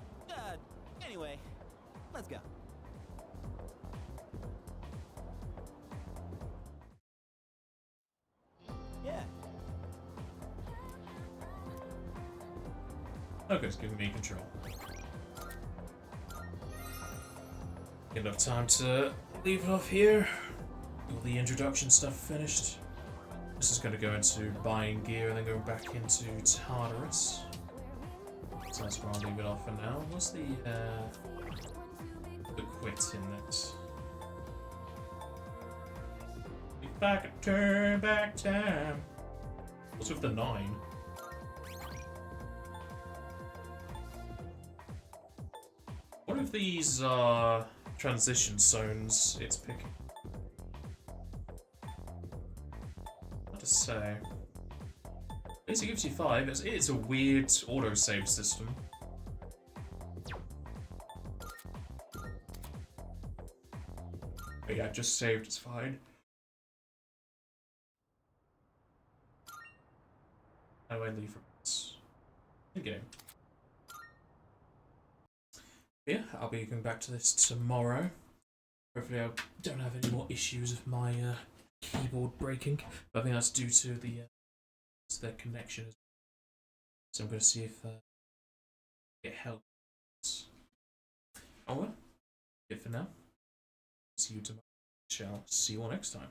Anyway, let's go. Yeah. Okay, it's giving me control. Enough time to leave it off here. All the introduction stuff finished. This is going to go into buying gear and then going back into Tartarus. So that's where I'll leave it off for now. What's the quit in this? If I could turn back time. What's with the 9? What if these are transition zones it's picking? Hard to say. At least it gives you 5. It's a weird autosave system. But yeah, just saved, it's fine. How do I leave from this? Good game. Yeah, I'll be going back to this tomorrow. Hopefully I don't have any more issues with my keyboard breaking. But I think that's due to their connection. So I'm going to see if it helps. Oh well, it for now. See you tomorrow. Shall see you all next time.